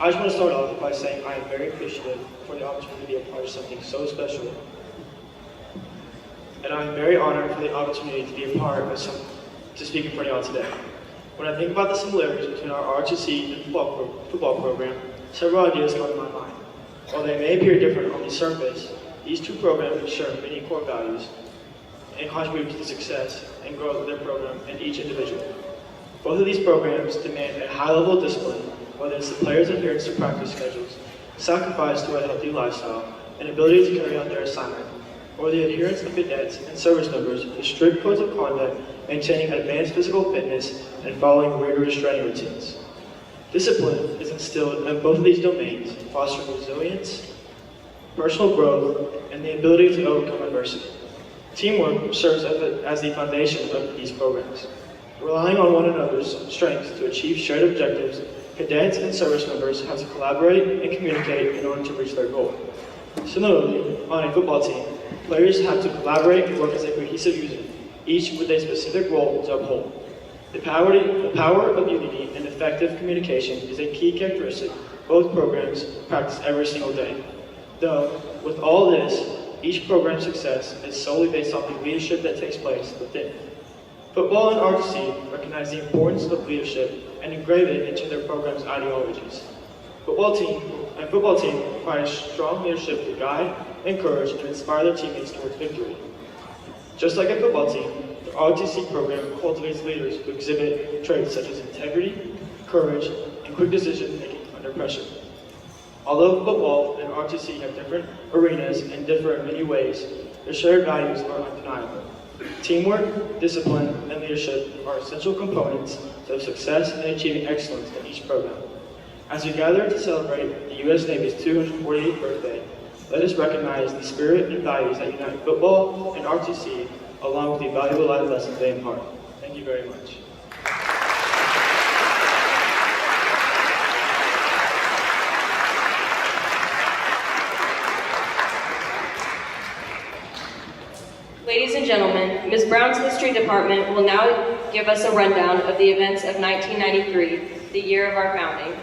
I just want to start off by saying I am very appreciative for the opportunity to be a part of something so special. And I am very honored for the opportunity to be a part of to speak in front of y'all today. When I think about the similarities between our ROTC and football program, several ideas come to my mind. While they may appear different on the surface, these two programs share many core values and contribute to the success and growth of their program and each individual. Both of these programs demand a high level of discipline, whether it's the players' adherence to practice schedules, sacrifice to a healthy lifestyle, and ability to carry out their assignment, or the adherence of cadets and service members to strict codes of conduct, maintaining advanced physical fitness, and following rigorous training routines. Discipline is instilled in both of these domains, fostering resilience, personal growth, and the ability to overcome adversity. Teamwork serves as the foundation of these programs. Relying on one another's strengths to achieve shared objectives, cadets and service members have to collaborate and communicate in order to reach their goal. Similarly, on a football team, players have to collaborate and work as a cohesive unit, each with a specific role to uphold. The power of unity and effective communication is a key characteristic both programs practice every single day. Though, with all this, each program's success is solely based on the leadership that takes place within. Football and ROTC recognize the importance of leadership and engrave it into their program's ideologies. Football team requires strong leadership to guide, encourage, and inspire their teammates towards victory. Just like a football team, the ROTC program cultivates leaders who exhibit traits such as integrity, courage, and quick decision-making under pressure. Although football and ROTC have different arenas and differ in many ways, their shared values are undeniable. Teamwork, discipline, and leadership are essential components of success in achieving excellence in each program. As we gather to celebrate the U.S. Navy's 248th birthday, let us recognize the spirit and values that unite football and ROTC, along with the valuable life lessons they impart. Thank you very much. Ladies and gentlemen, Ms. Brown's History Department will now give us a rundown of the events of 1993, the year of our founding.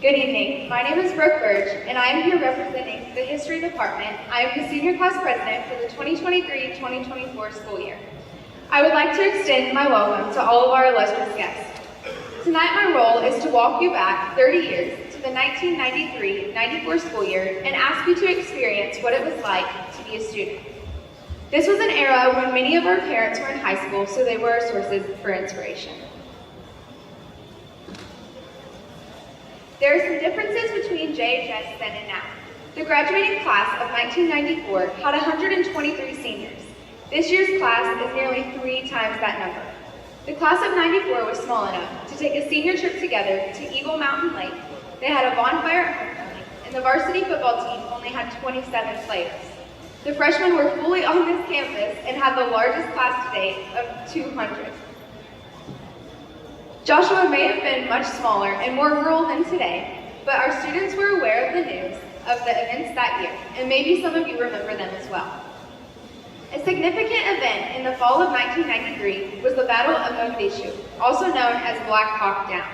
Good evening. My name is Brooke Birch, and I am here representing the History Department. I am the Senior Class President for the 2023-2024 school year. I would like to extend my welcome to all of our illustrious guests. Tonight my role is to walk you back 30 years to the 1993-94 school year and ask you to experience what it was like to be a student. This was an era when many of our parents were in high school, so they were our sources for inspiration. There are some differences between JHS then and now. The graduating class of 1994 had 123 seniors. This year's class is nearly 3 times that number. The class of 94 was small enough to take a senior trip together to Eagle Mountain Lake. They had a bonfire at homecoming, and the varsity football team only had 27 players. The freshmen were fully on this campus and had the largest class to date of 200. Joshua may have been much smaller and more rural than today, but our students were aware of the news of the events that year, and maybe some of you remember them as well. A significant event in the fall of 1993 was the Battle of Mogadishu, also known as Black Hawk Down.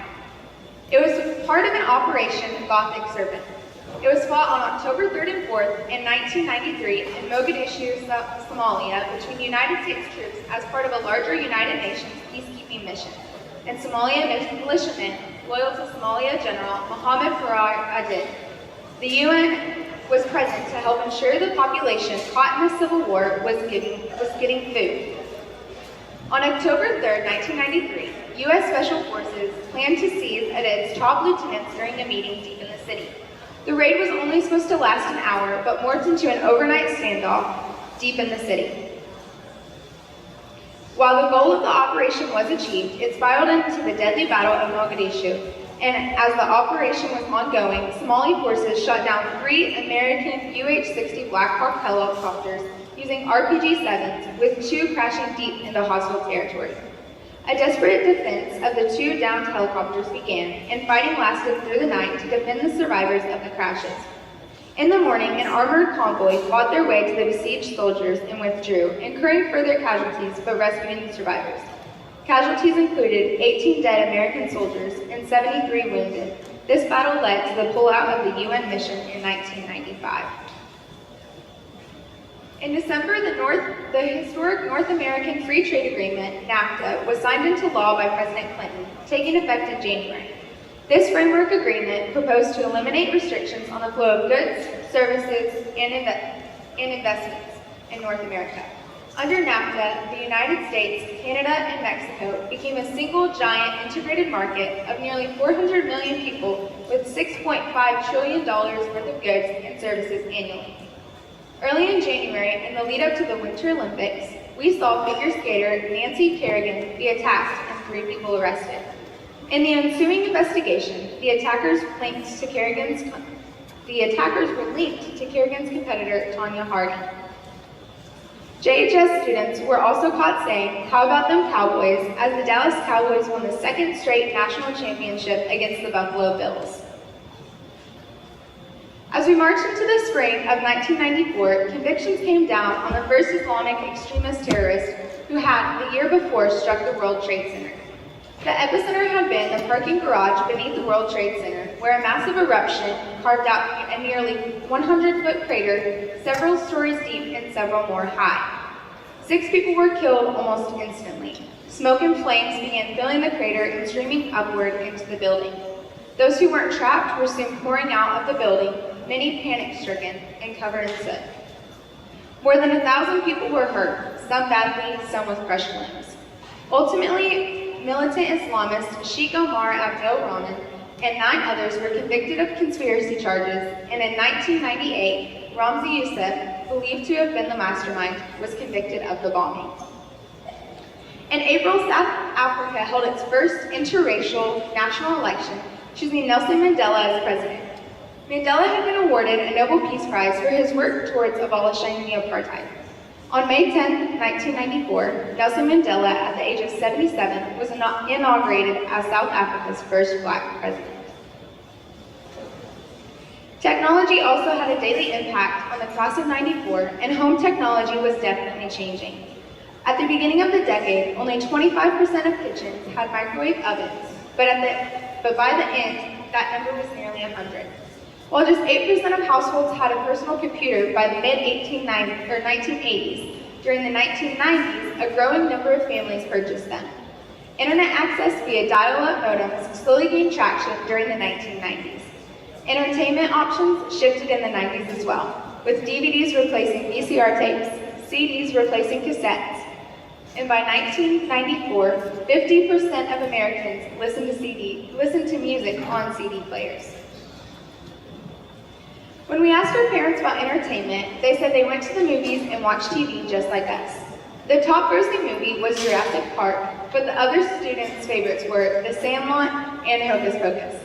It was part of an Operation Gothic Serpent. It was fought on October 3rd and 4th in 1993 in Mogadishu, Somalia, between United States troops as part of a larger United Nations peacekeeping mission, and Somalian militiamen loyal to Somalia General Mohammed Farah Adid. The UN was present to help ensure the population caught in the civil war was getting food. On October 3rd, 1993, U.S. Special Forces planned to seize Adid's top lieutenants during a meeting deep in the city. The raid was only supposed to last an hour, but morphed into an overnight standoff deep in the city. While the goal of the operation was achieved, it spiraled into the deadly Battle of Mogadishu, and as the operation was ongoing, Somali forces shot down 3 American UH-60 Black Hawk helicopters using RPG-7s, with 2 crashing deep into hostile territory. A desperate defense of the 2 downed helicopters began, and fighting lasted through the night to defend the survivors of the crashes. In the morning, an armored convoy fought their way to the besieged soldiers and withdrew, incurring further casualties but rescuing the survivors. Casualties included 18 dead American soldiers and 73 wounded. This battle led to the pullout of the UN mission in 1995. In December, the historic North American Free Trade Agreement, NAFTA, was signed into law by President Clinton, taking effect in January. This framework agreement proposed to eliminate restrictions on the flow of goods, services, and investments in North America. Under NAFTA, the United States, Canada, and Mexico became a single giant integrated market of nearly 400 million people with $6.5 trillion worth of goods and services annually. Early in January, in the lead up to the Winter Olympics, we saw figure skater Nancy Kerrigan be attacked and 3 people arrested. In the ensuing investigation, the attackers were linked to Kerrigan's competitor, Tanya Harding. JHS students were also caught saying, "How about them Cowboys?" as the Dallas Cowboys won the 2nd straight national championship against the Buffalo Bills. As we marched into the spring of 1994, convictions came down on the first Islamic extremist terrorist who had, the year before, struck the World Trade Center. The epicenter had been the parking garage beneath the World Trade Center, where a massive eruption carved out a nearly 100-foot crater, several stories deep and several more high. 6 people were killed almost instantly. Smoke and flames began filling the crater and streaming upward into the building. Those who weren't trapped were soon pouring out of the building, many panic-stricken and covered in soot. More than 1,000 people were hurt, some badly, some with crushed limbs. Ultimately, militant Islamist Sheikh Omar Abdel Rahman and 9 others were convicted of conspiracy charges, and in 1998, Ramzi Youssef, believed to have been the mastermind, was convicted of the bombing. In April, South Africa held its first interracial national election, choosing Nelson Mandela as president. Mandela had been awarded a Nobel Peace Prize for his work towards abolishing the apartheid. On May 10, 1994, Nelson Mandela, at the age of 77, was inaugurated as South Africa's first Black president. Technology also had a daily impact on the class of '94, and home technology was definitely changing. At the beginning of the decade, only 25% of kitchens had microwave ovens, but by the end, that number was nearly 100. While just 8% of households had a personal computer by the mid-1980s, during the 1990s, a growing number of families purchased them. Internet access via dial-up modems slowly gained traction during the 1990s. Entertainment options shifted in the 90s as well, with DVDs replacing VCR tapes, CDs replacing cassettes, and by 1994, 50% of Americans listened to music on CD players. When we asked our parents about entertainment, they said they went to the movies and watched TV just like us. The top grossing movie was Jurassic Park, but the other students' favorites were The Sandlot and Hocus Pocus.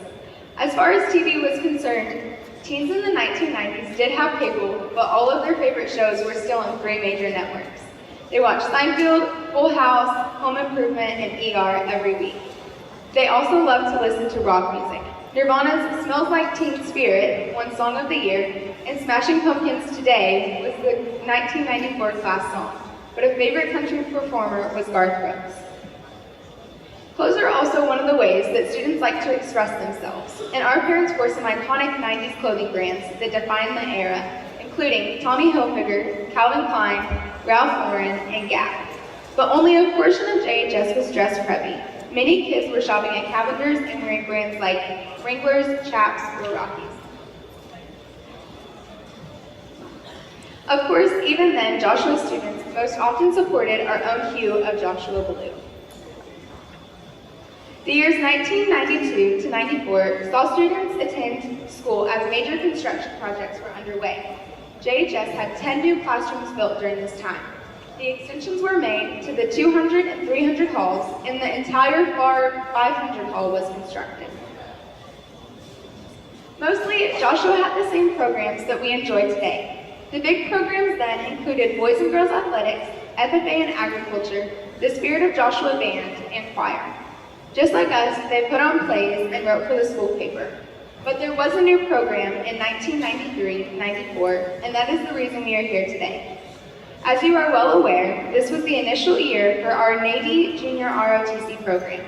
As far as TV was concerned, teens in the 1990s did have cable, but all of their favorite shows were still on 3 major networks. They watched Seinfeld, Full House, Home Improvement, and ER every week. They also loved to listen to rock music. Nirvana's Smells Like Teen Spirit won Song of the Year, and Smashing Pumpkins' Today was the 1994 class song, but a favorite country performer was Garth Brooks. Clothes are also one of the ways that students like to express themselves, and our parents wore some iconic 90s clothing brands that defined the era, including Tommy Hilfiger, Calvin Klein, Ralph Lauren, and Gap. But only a portion of JHS was dressed preppy. Many kids were shopping at Cavender's and wearing brands like Wranglers, Chaps, or Rockies. Of course, even then, Joshua students most often supported our own hue of Joshua Blue. The years 1992 to 94 saw students attend school as major construction projects were underway. JHS had 10 new classrooms built during this time. The extensions were made to the 200 and 300 halls, and the entire FAR 500 hall was constructed. Mostly, Joshua had the same programs that we enjoy today. The big programs then included Boys and Girls Athletics, FFA and Agriculture, the Spirit of Joshua Band, and choir. Just like us, they put on plays and wrote for the school paper. But there was a new program in 1993-94, and that is the reason we are here today. As you are well aware, this was the initial year for our Navy Junior ROTC program.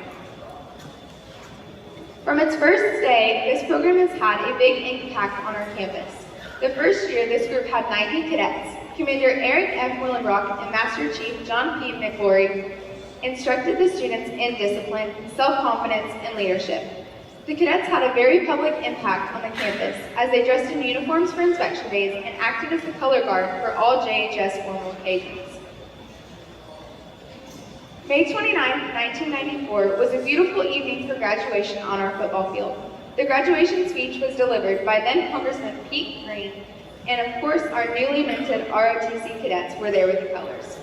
From its first day, this program has had a big impact on our campus. The first year, this group had 90 cadets. Commander Eric F. Willenbrock and Master Chief John P. McClory instructed the students in discipline, self-confidence, and leadership. The cadets had a very public impact on the campus as they dressed in uniforms for inspection days and acted as the color guard for all JHS formal occasions. May 29, 1994 was a beautiful evening for graduation on our football field. The graduation speech was delivered by then Congressman Pete Green, and of course our newly minted ROTC cadets were there with the colors.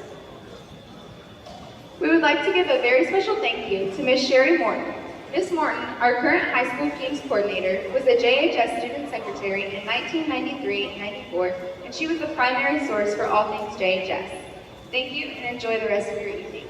We would like to give a very special thank you to Ms. Sherry Morton. Ms. Morton, our current high school teams coordinator, was a JHS student secretary in 1993-94, and she was the primary source for all things JHS. Thank you, and enjoy the rest of your evening.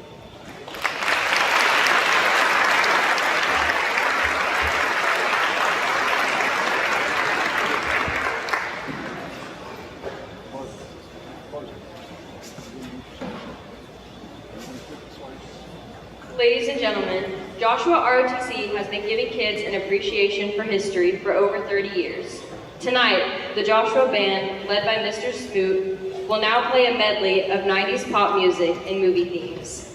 Ladies and gentlemen, Joshua ROTC has been giving kids an appreciation for history for over 30 years. Tonight, the Joshua Band, led by Mr. Smoot, will now play a medley of 90s pop music and movie themes.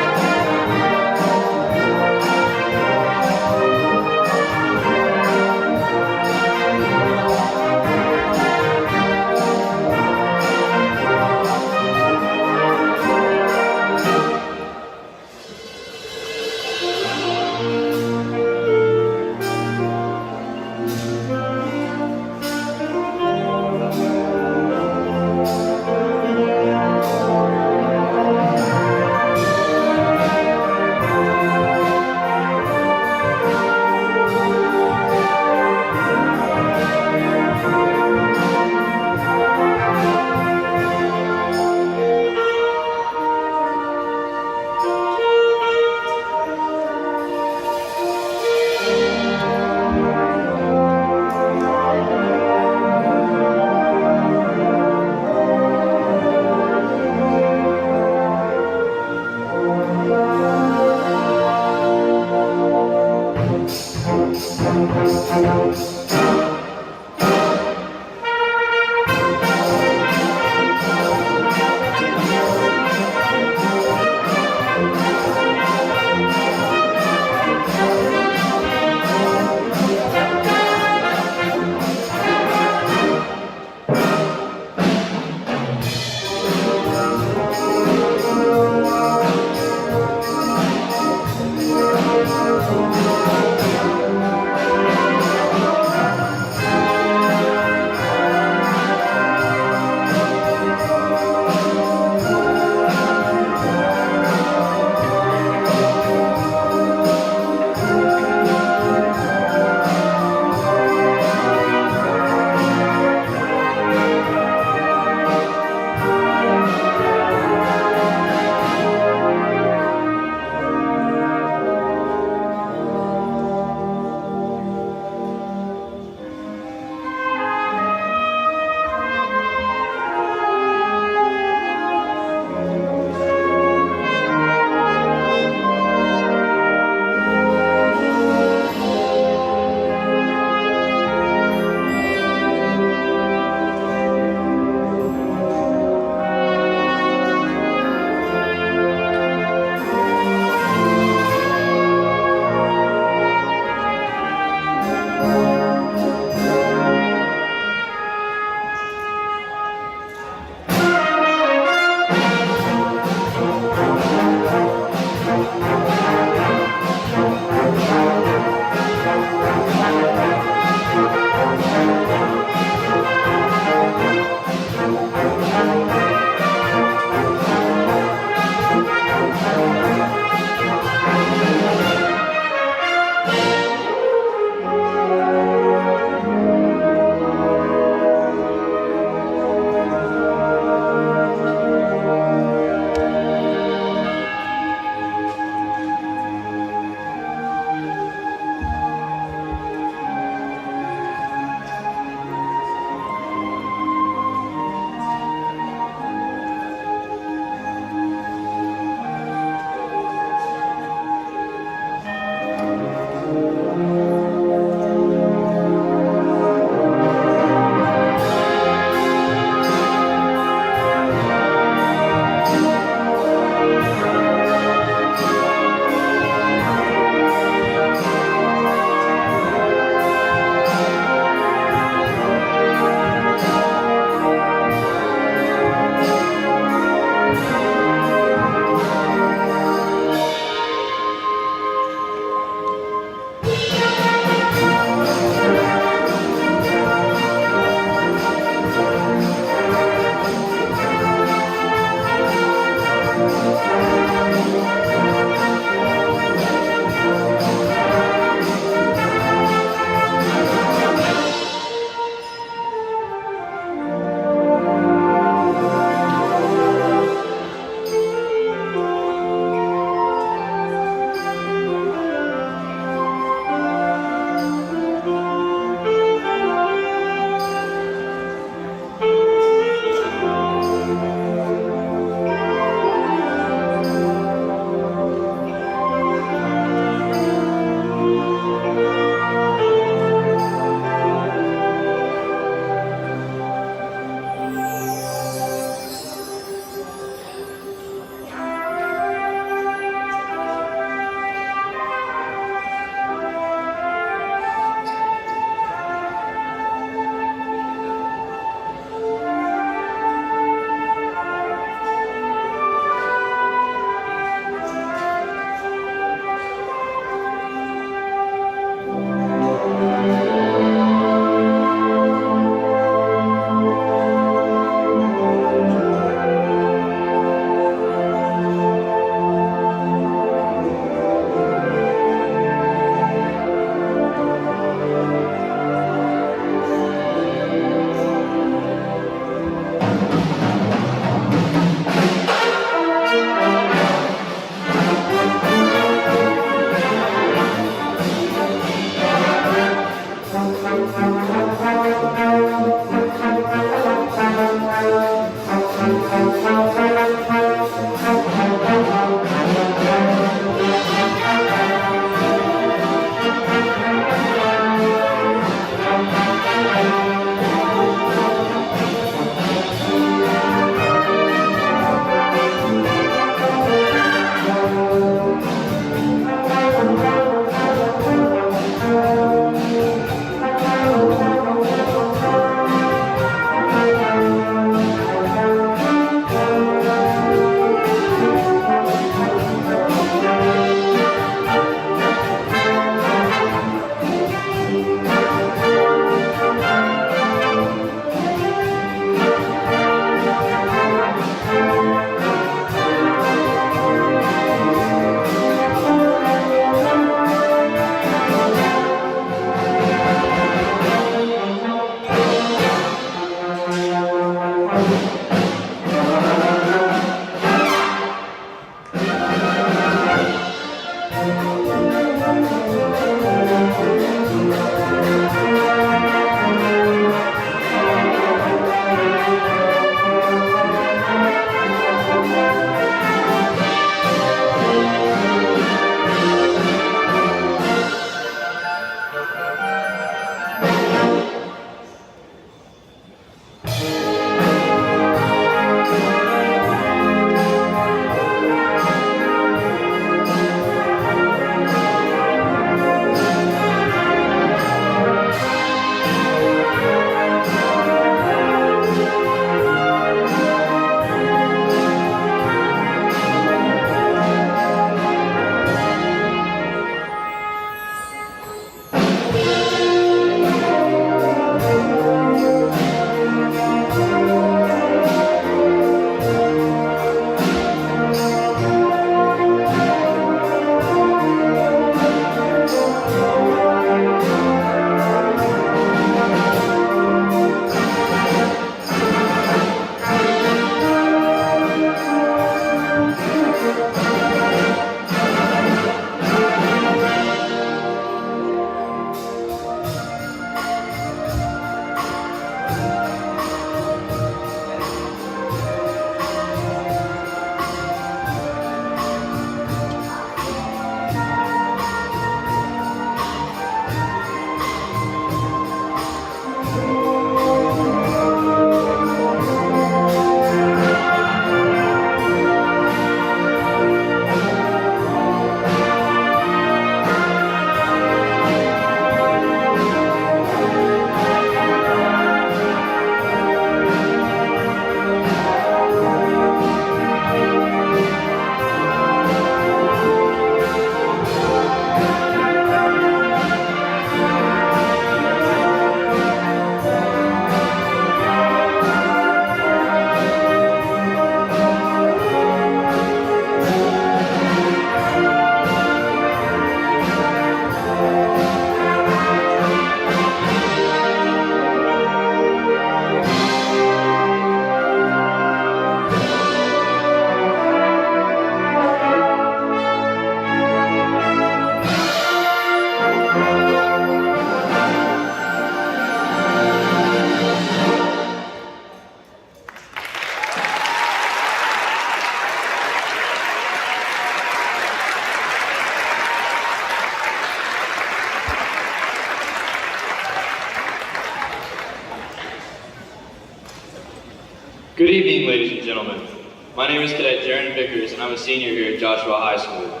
Good evening, ladies and gentlemen. My name is Cadet Jaron Vickers, and I'm a senior here at Joshua High School.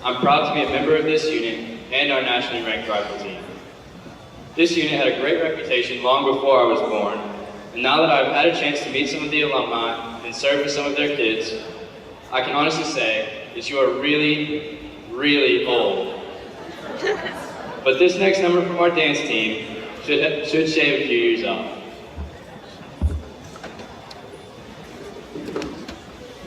I'm proud to be a member of this unit and our nationally ranked rifle team. This unit had a great reputation long before I was born, and now that I've had a chance to meet some of the alumni and serve with some of their kids, I can honestly say that you are really, really old. But this next number from our dance team should shave a few years off.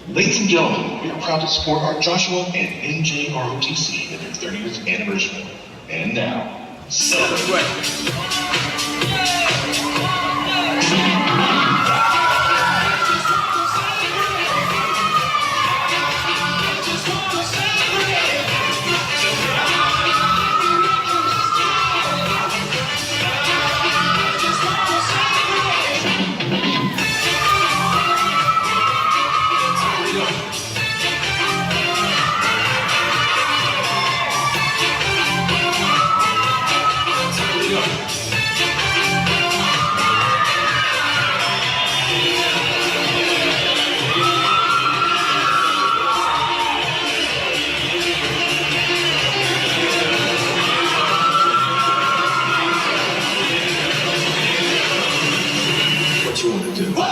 Ladies and gentlemen, we are proud to support our Joshua and NJROTC in their 30th anniversary. And now, celebrate! What you want to do?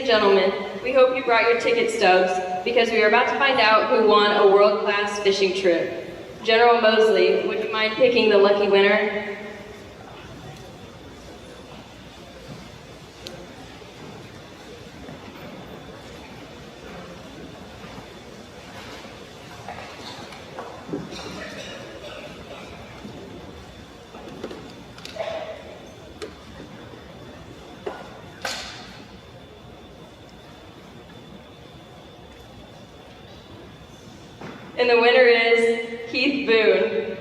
and gentlemen, we hope you brought your ticket stubs because we are about to find out who won a world-class fishing trip. General Moseley, would you mind picking the lucky winner? And the winner is Keith Boone.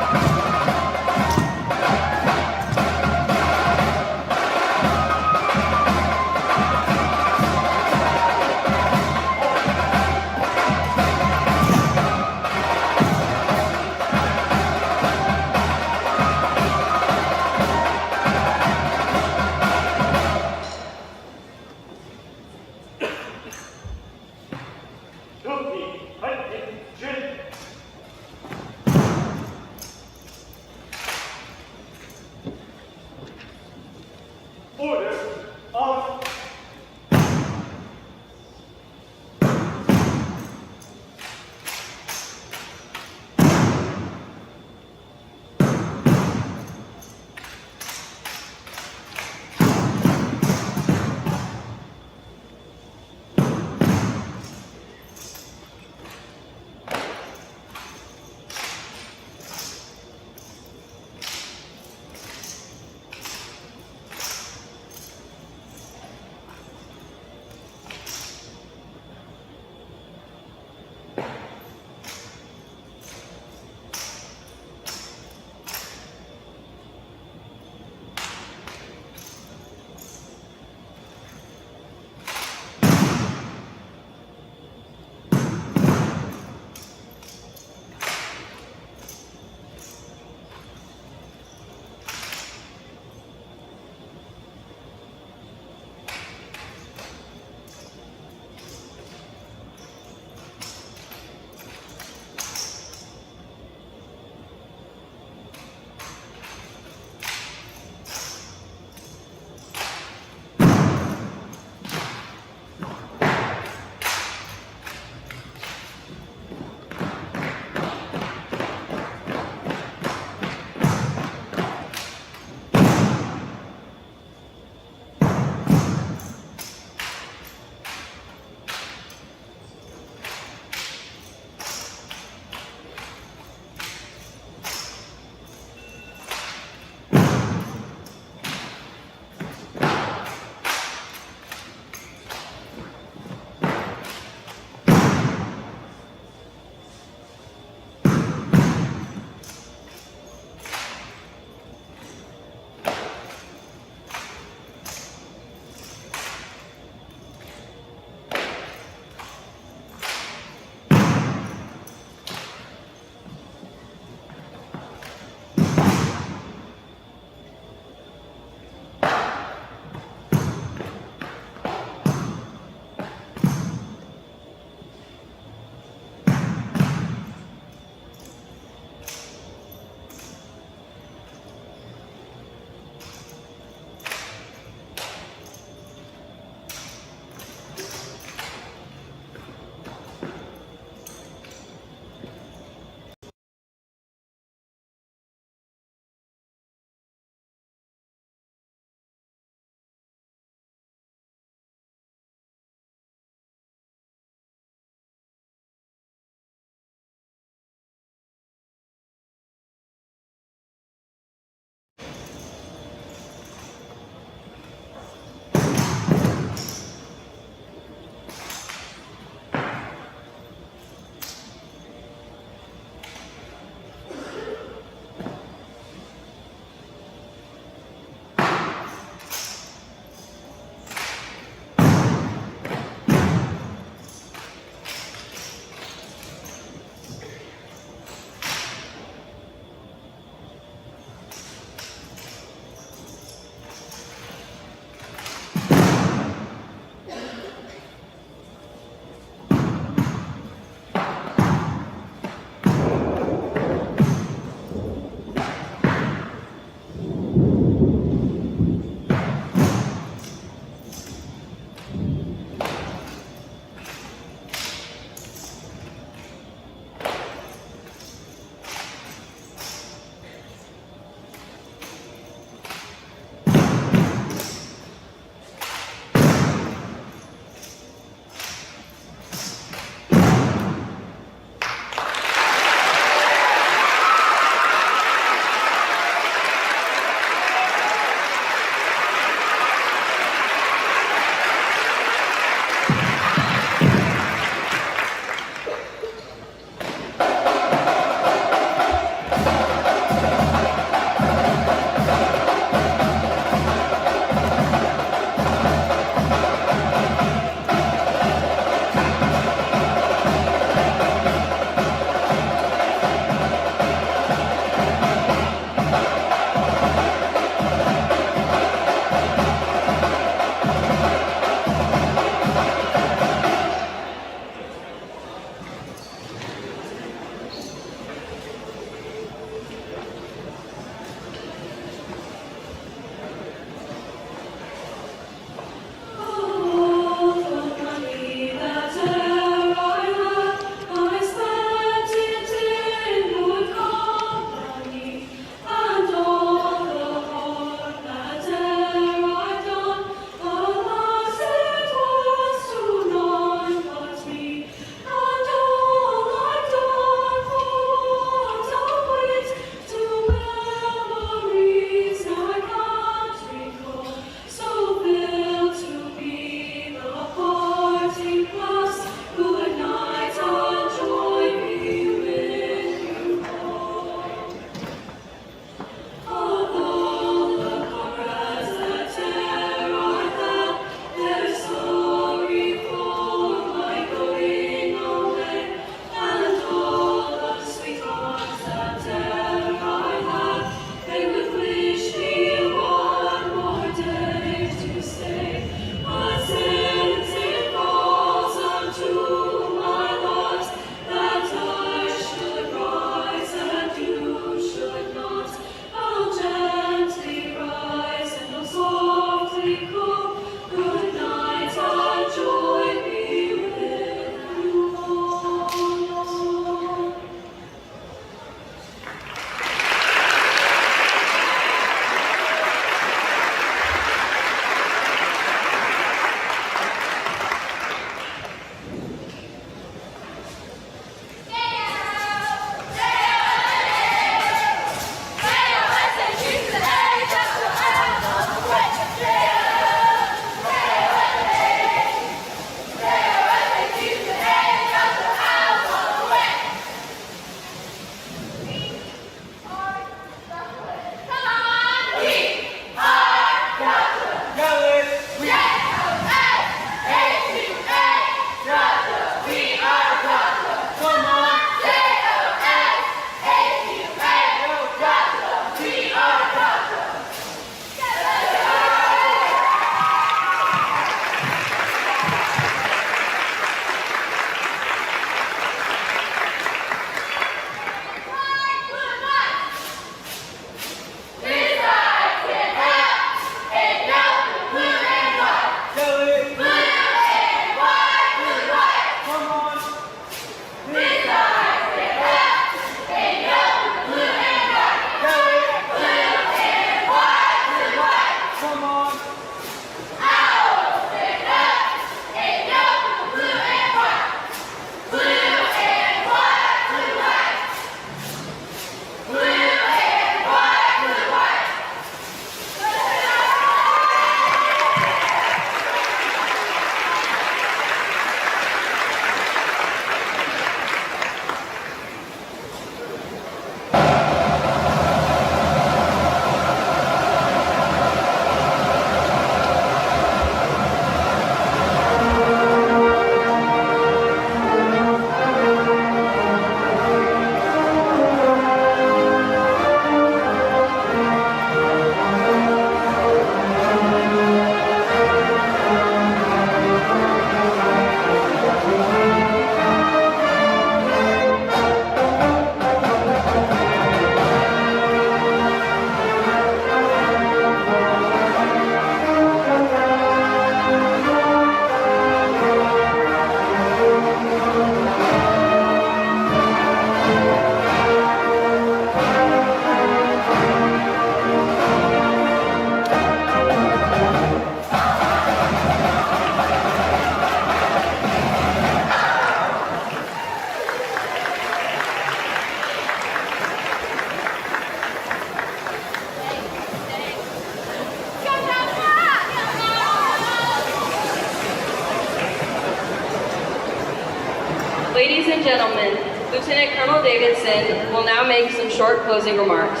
gentlemen, Lieutenant Colonel Davidson will now make some short closing remarks.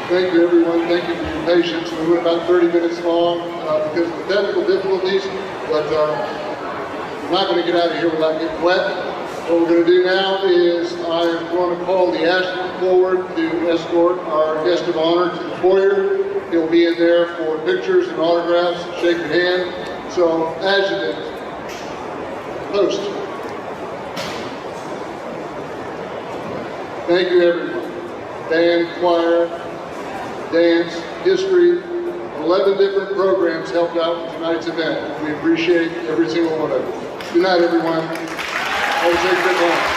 Thank you, everyone. Thank you for your patience. We went about 30 minutes long because of the technical difficulties, but we're not going to get out of here without getting wet. What we're going to do now is I am going to call the adjutant forward to escort our guest of honor to the foyer. He'll be in there for pictures and autographs, shake your hand. So, adjutant, post. Thank you, everyone. Band, choir, dance, history, 11 different programs helped out with tonight's event. We appreciate every single one of you. Good night, everyone. Always take good one.